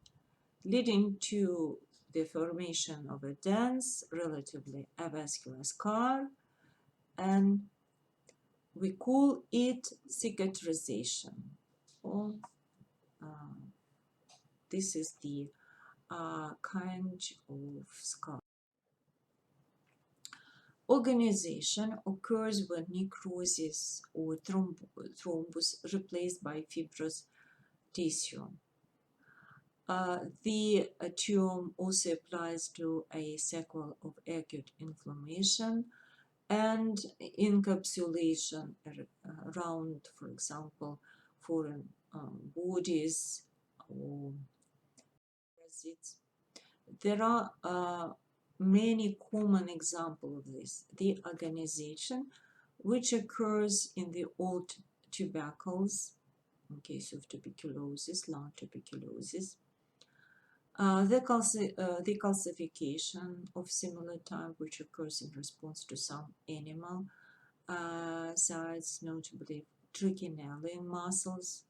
leading to the formation of a dense, relatively avascular scar, and we call it cicatrization. This is the kind of scar. Organization occurs when necrosis or thrombus replaced by fibrous tissue. The term also applies to a sequel of acute inflammation and encapsulation around, for example, foreign bodies or parasites. There are many common examples of this. The organization, which occurs in the old tubercles, in case of tuberculosis, lung tuberculosis. The calcification of similar type, which occurs in response to some animal sites, notably trichinella muscles,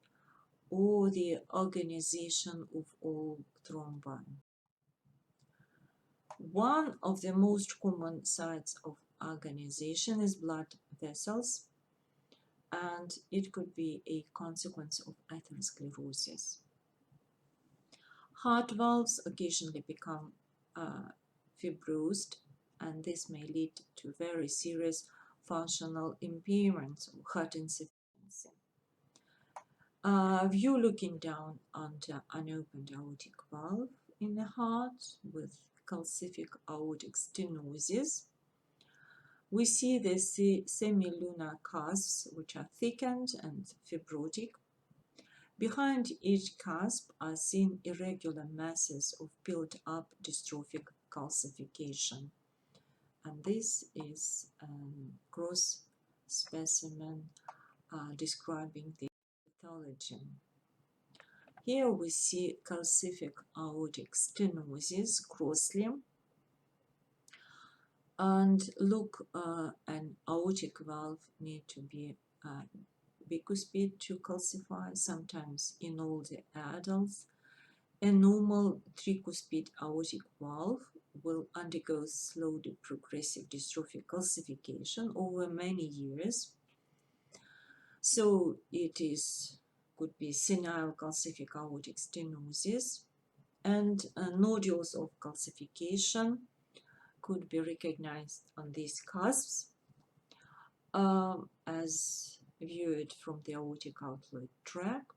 or the organization of all thrombi. One of the most common sites of organization is blood vessels, and it could be a consequence of atherosclerosis. Heart valves occasionally become fibrosed, and this may lead to very serious functional impairments of heart insufficiency. View looking down under unopened aortic valve in the heart with calcific aortic stenosis. We see the semilunar cusps, which are thickened and fibrotic. Behind each cusp are seen irregular masses of built-up dystrophic calcification. And this is a gross specimen describing the pathology. Here we see calcific aortic stenosis grossly, and look, an aortic valve need to be bicuspid to calcify, sometimes in older adults. A normal tricuspid aortic valve will undergo slowly progressive dystrophic calcification over many years. So it could be senile calcific aortic stenosis, and nodules of calcification could be recognized on these cusps as viewed from the aortic outlet tract.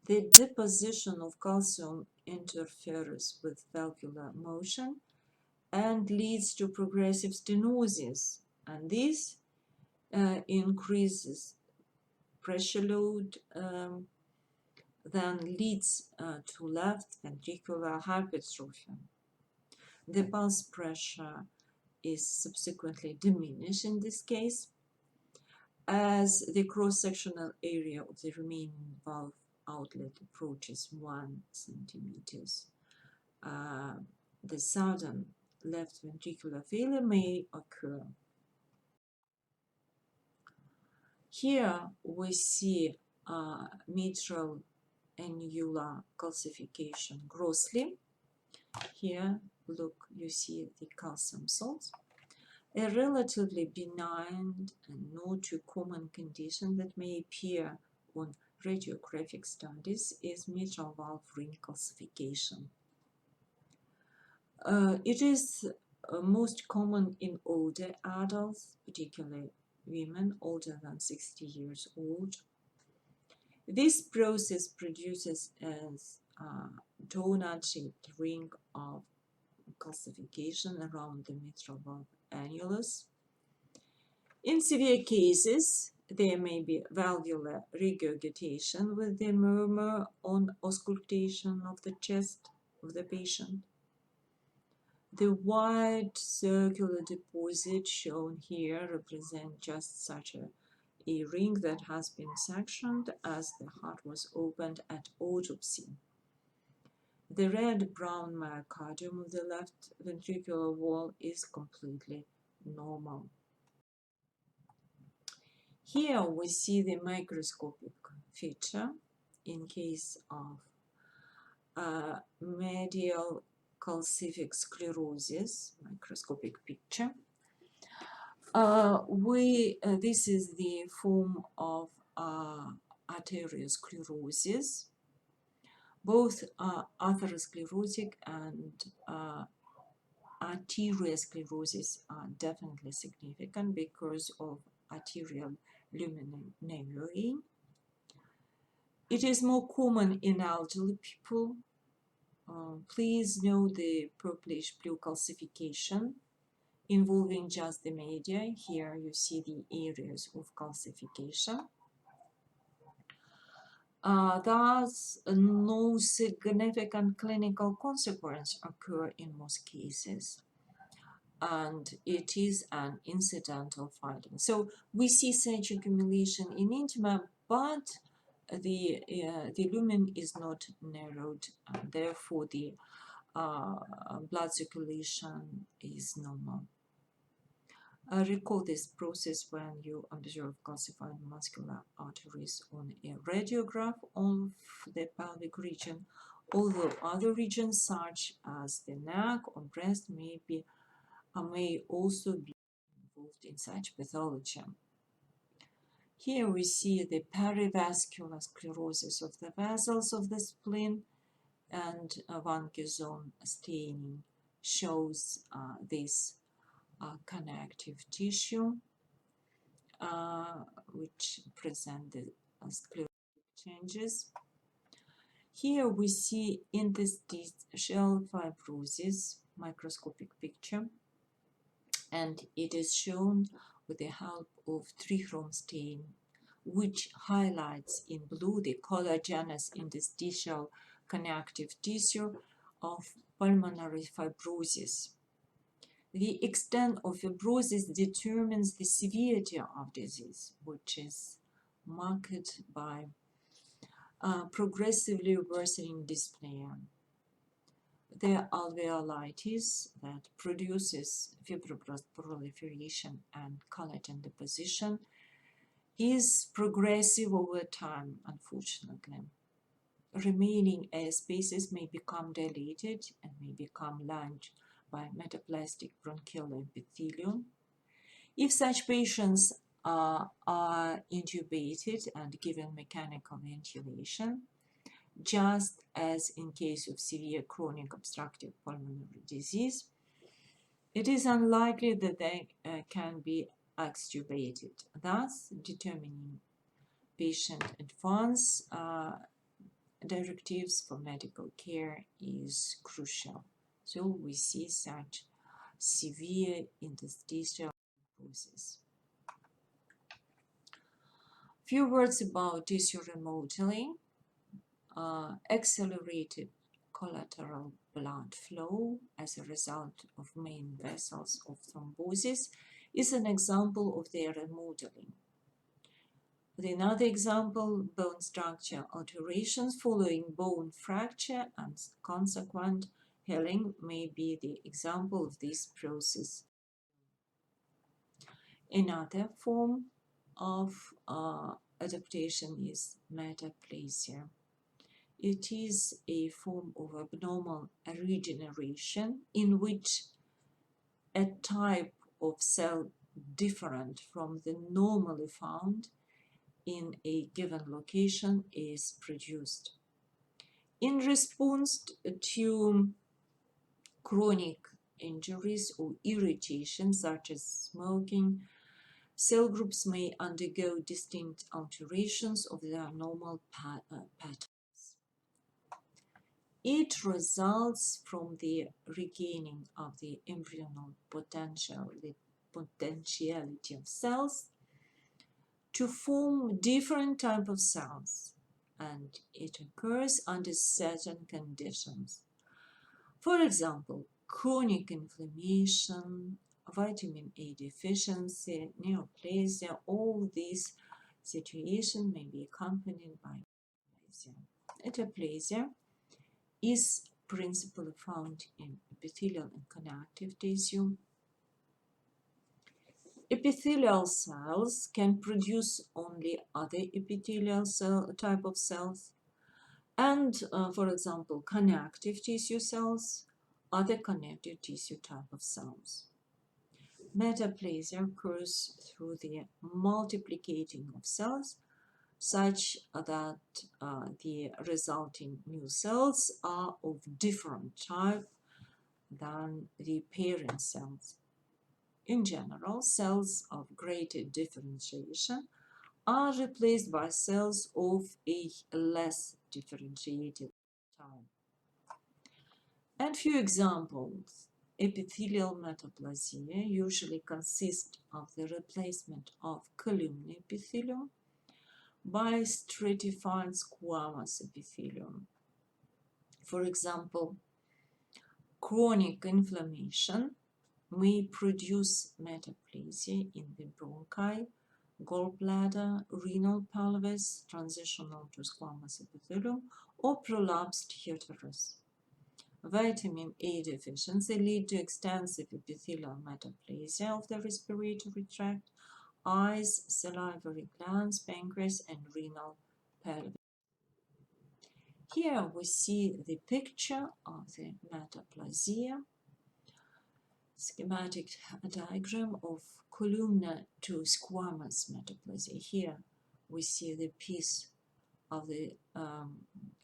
The deposition of calcium interferes with valvular motion and leads to progressive stenosis, and this increases pressure load, then leads to left ventricular hypertrophy. The pulse pressure is subsequently diminished in this case as the cross-sectional area of the remaining valve outlet approaches 1 centimeters. The sudden left ventricular failure may occur. Here we see mitral annular calcification grossly. Here, look, you see the calcium salts. A relatively benign and not too common condition that may appear on radiographic studies is mitral valve ring calcification. It is most common in older adults, particularly women older than 60 years old. This process produces a donut-shaped ring of calcification around the mitral valve annulus. In severe cases, there may be valvular regurgitation with the murmur on auscultation of the chest of the patient. The white circular deposit shown here represents just such a ring that has been sectioned as the heart was opened at autopsy. The red-brown myocardium of the left ventricular wall is completely normal. Here we see the microscopic feature in case of medial calcific sclerosis, microscopic picture. This is the form of arteriosclerosis. Both atherosclerotic and arteriosclerosis are definitely significant because of arterial luminary. It is more common in elderly people. Please note the purplish blue calcification involving just the media. Here you see the areas of calcification. Thus, no significant clinical consequence occur in most cases, and it is an incidental finding. So we see such accumulation in intima, but the lumen is not narrowed, and therefore the blood circulation is normal. Recall this process when you observe calcified muscular arteries on a radiograph of the pelvic region, although other regions such as the neck or breast may also be involved in such pathology. Here we see the perivascular sclerosis of the vessels of the spleen, and Van Gogh staining shows this connective tissue, which present the sclerotic changes. Here we see interstitial fibrosis, microscopic picture, and it is shown with the help of trichrome stain, which highlights in blue the collagenous interstitial connective tissue of pulmonary fibrosis. The extent of fibrosis determines the severity of disease, which is marked by progressively worsening dyspnea. The alveolitis that produces fibroblast proliferation and collagen deposition is progressive over time, unfortunately. Remaining air spaces may become dilated and may become lined by metaplastic bronchial epithelium. If such patients are intubated and given mechanical ventilation, just as in case of severe chronic obstructive pulmonary disease, it is unlikely that they can be extubated, thus determining patient advance directives for medical care is crucial. So we see such severe interstitial process. Few words about tissue remodeling. Accelerated collateral blood flow as a result of main vessels of thrombosis is an example of their remodeling. Another example, bone structure alterations following bone fracture and consequent healing may be the example of this process. Another form of adaptation is metaplasia. It is a form of abnormal regeneration in which a type of cell different from the normally found in a given location is produced. In response to chronic injuries or irritation such as smoking, cell groups may undergo distinct alterations of their normal patterns. It results from the regaining of the embryonal potentiality of cells to form different types of cells, and it occurs under certain conditions. For example, chronic inflammation, vitamin A deficiency, neoplasia, all these situations may be accompanied by metaplasia. Metaplasia is principally found in epithelial and connective tissue. Epithelial cells can produce only other epithelial type of cells, and, for example, connective tissue cells, other connective tissue type of cells. Metaplasia occurs through the multiplicating of cells, such that the resulting new cells are of different type than the parent cells. In general, cells of greater differentiation are replaced by cells of a less differentiated type. And few examples. Epithelial metaplasia usually consist of the replacement of columnar epithelium by stratified squamous epithelium. For example, chronic inflammation may produce metaplasia in the bronchi, gallbladder, renal pelvis, transitional to squamous epithelium, or prolapsed uterus. Vitamin A deficiency leads to extensive epithelial metaplasia of the respiratory tract, eyes, salivary glands, pancreas, and renal pelvis. Here we see the picture of the metaplasia, schematic diagram of columnar to squamous metaplasia. Here we see the piece of the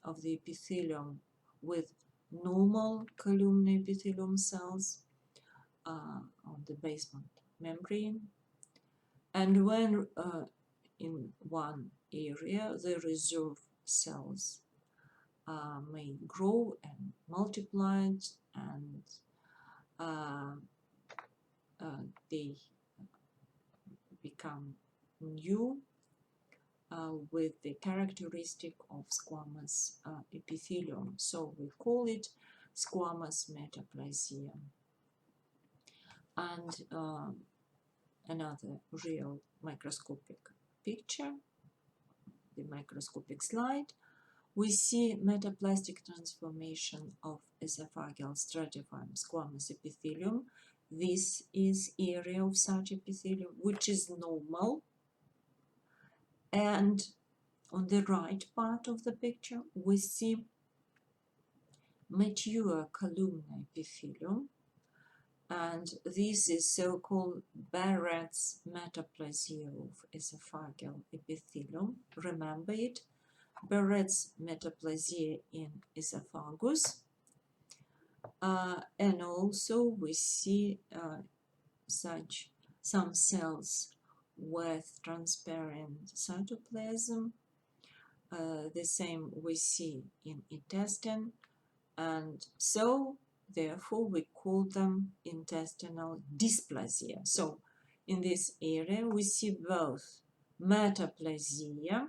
epithelium with normal columnar epithelium cells on the basement membrane, and when in one area the reserve cells may grow and multiply, and they become new with the characteristic of squamous epithelium. So we call it squamous metaplasia. And another real microscopic picture the microscopic slide, we see metaplastic transformation of esophageal stratiform squamous epithelium. This is area of such epithelium which is normal, and on the right part of the picture we see mature columnar epithelium, and this is so-called Barrett's metaplasia of esophageal epithelium. Remember it, Barrett's metaplasia in esophagus. And also we see such some cells with transparent cytoplasm. The same we see in intestine, and so therefore we call them intestinal dysplasia. So in this area we see both metaplasia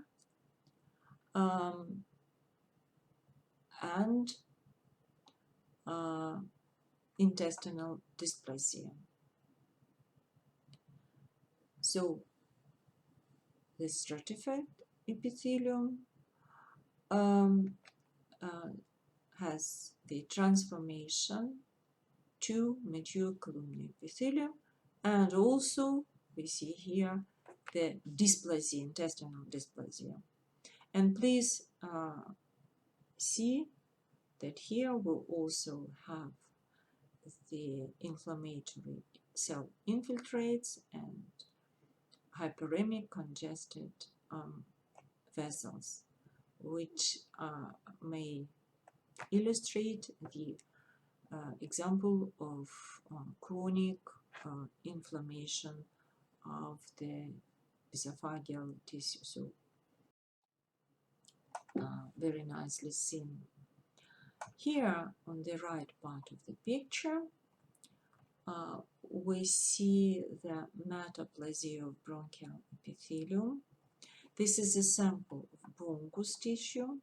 and intestinal dysplasia. So the stratified epithelium has the transformation to mature columnar epithelium, and also we see here the dysplasia, intestinal dysplasia. And please see that here we also have the inflammatory cell infiltrates and hyperemic congested vessels, which may illustrate the example of chronic inflammation of the esophageal tissue. So very nicely seen. Here on the right part of the picture, we see the metaplasia of bronchial epithelium. This is a sample of bronchus tissue,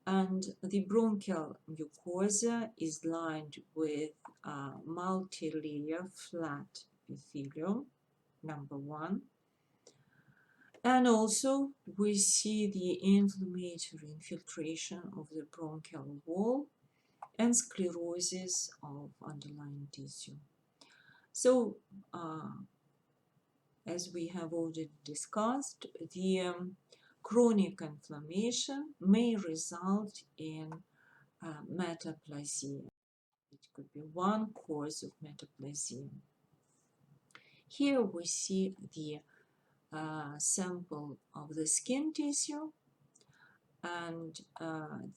and the bronchial mucosa is lined with multi-layer flat epithelium, number 1. And also we see the inflammatory infiltration of the bronchial wall and sclerosis of underlying tissue. So as we have already discussed, the chronic inflammation may result in metaplasia. It could be one cause of metaplasia. Here we see the sample of the skin tissue, and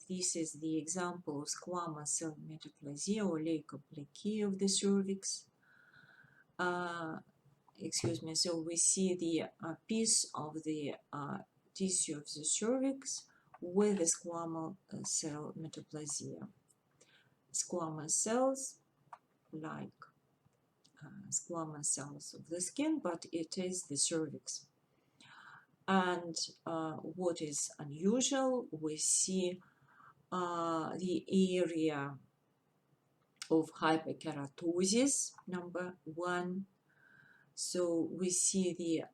this is the example of squamous cell metaplasia or leukoplakia of the cervix. So we see the piece of the tissue of the cervix with the squamous cell metaplasia. Squamous cells like squamous cells of the skin, but it is the cervix. And what is unusual, we see the area of hyperkeratosis, number 1. So we see the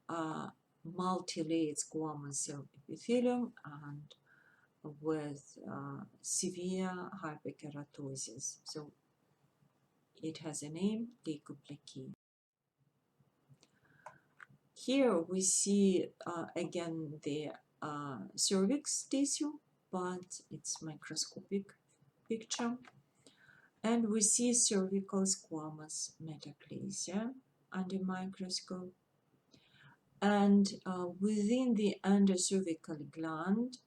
multi-layered squamous cell epithelium and with severe hyperkeratosis. So it has a name, leukoplakia. Here we see again the cervix tissue, but it's microscopic picture. And we see cervical squamous metaplasia under microscope. And within the endocervical gland,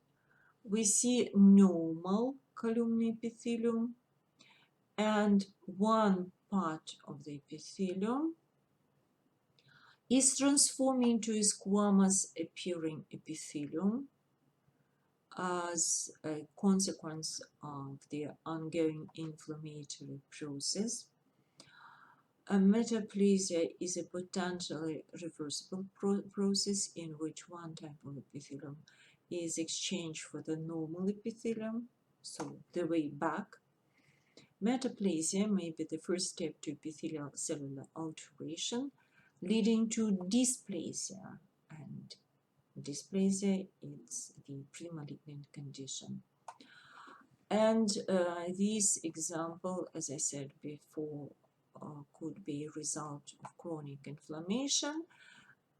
we see normal columnar epithelium, and one part of the epithelium is transforming into a squamous appearing epithelium as a consequence of the ongoing inflammatory process. A metaplasia is a potentially reversible process in which one type of epithelium is exchanged for the normal epithelium, so the way back. Metaplasia may be the first step to epithelial cellular alteration, leading to dysplasia and dysplasia, it's the premalignant condition. And this example, as I said before, could be a result of chronic inflammation.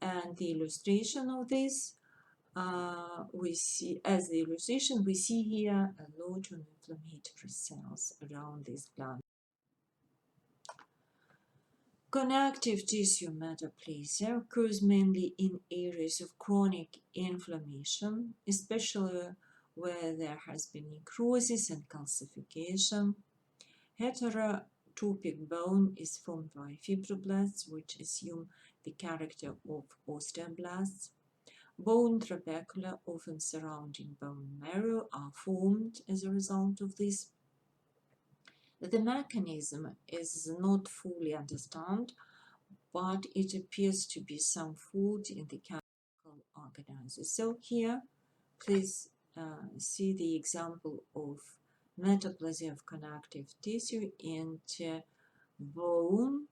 And the illustration of this, we see, as the illustration, we see here a lot of inflammatory cells around this gland. Connective tissue metaplasia occurs mainly in areas of chronic inflammation, especially where there has been necrosis and calcification. Heterotrophic bone is formed by fibroblasts, which assume the character of osteoblasts. Bone trabecula, often surrounding bone marrow, are formed as a result of this. The mechanism is not fully understood, but it appears to be some fault in the chemical organizers. So here, please see the example of metaplasia of connective tissue into bone.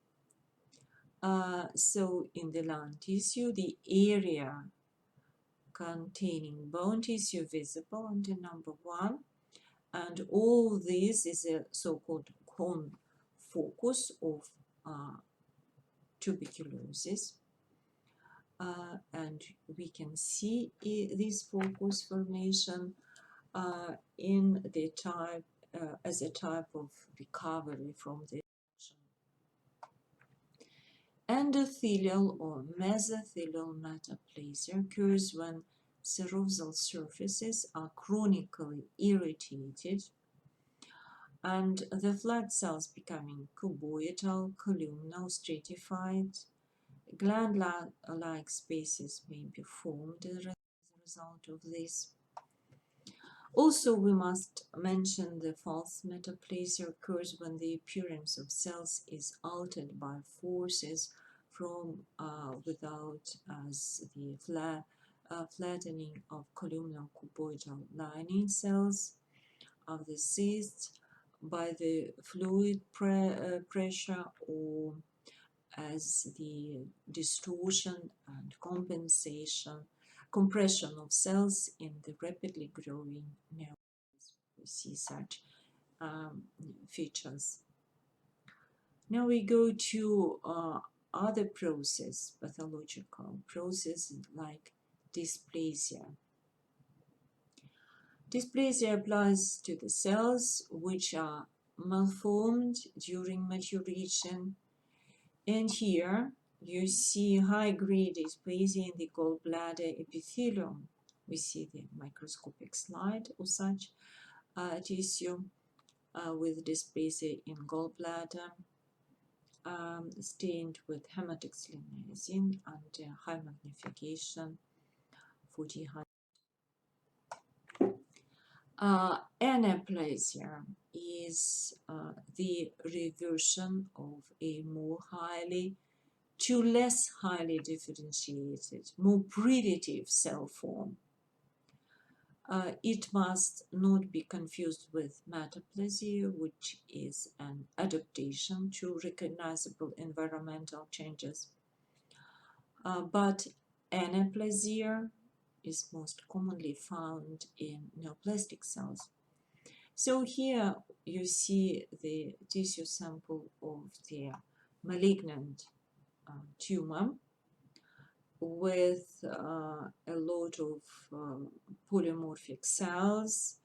So in the lung tissue, the area containing bone tissue visible under number 1, and all this is a so-called cone focus of tuberculosis. And we can see this focus formation in the type as a type of recovery from the infection. Endothelial or mesothelial metaplasia occurs when serosal surfaces are chronically irritated and the flat cells becoming cuboidal, columnar, stratified. Gland-like spaces may be formed as a result of this. Also, we must mention the false metaplasia occurs when the appearance of cells is altered by forces from without, as the flattening of columnar cuboidal lining cells of the cysts by the fluid pressure, or as the distortion and compression of cells in the rapidly growing neurons. We see such features. Now we go to other pathological process like dysplasia. Dysplasia applies to the cells which are malformed during maturation, and here you see high-grade dysplasia in the gallbladder epithelium. We see the microscopic slide of such tissue with dysplasia in gallbladder, stained with hematoxylinazine and high magnification 40. Anaplasia is the reversion of a more highly to less highly differentiated, more primitive cell form. It must not be confused with metaplasia, which is an adaptation to recognizable environmental changes. But anaplasia is most commonly found in neoplastic cells. So here you see the tissue sample of the malignant tumor with a lot of polymorphic cells,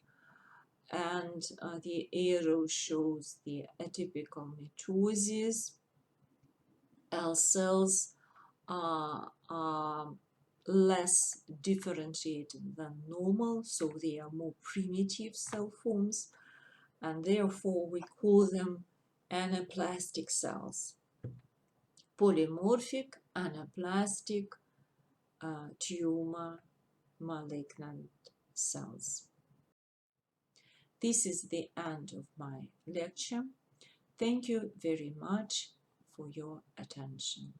and the arrow shows the atypical mitosis. L cells are less differentiated than normal, so they are more primitive cell forms, and therefore we call them anaplastic cells. Polymorphic, anaplastic, tumor, malignant cells. This is the end of my lecture. Thank you very much for your attention.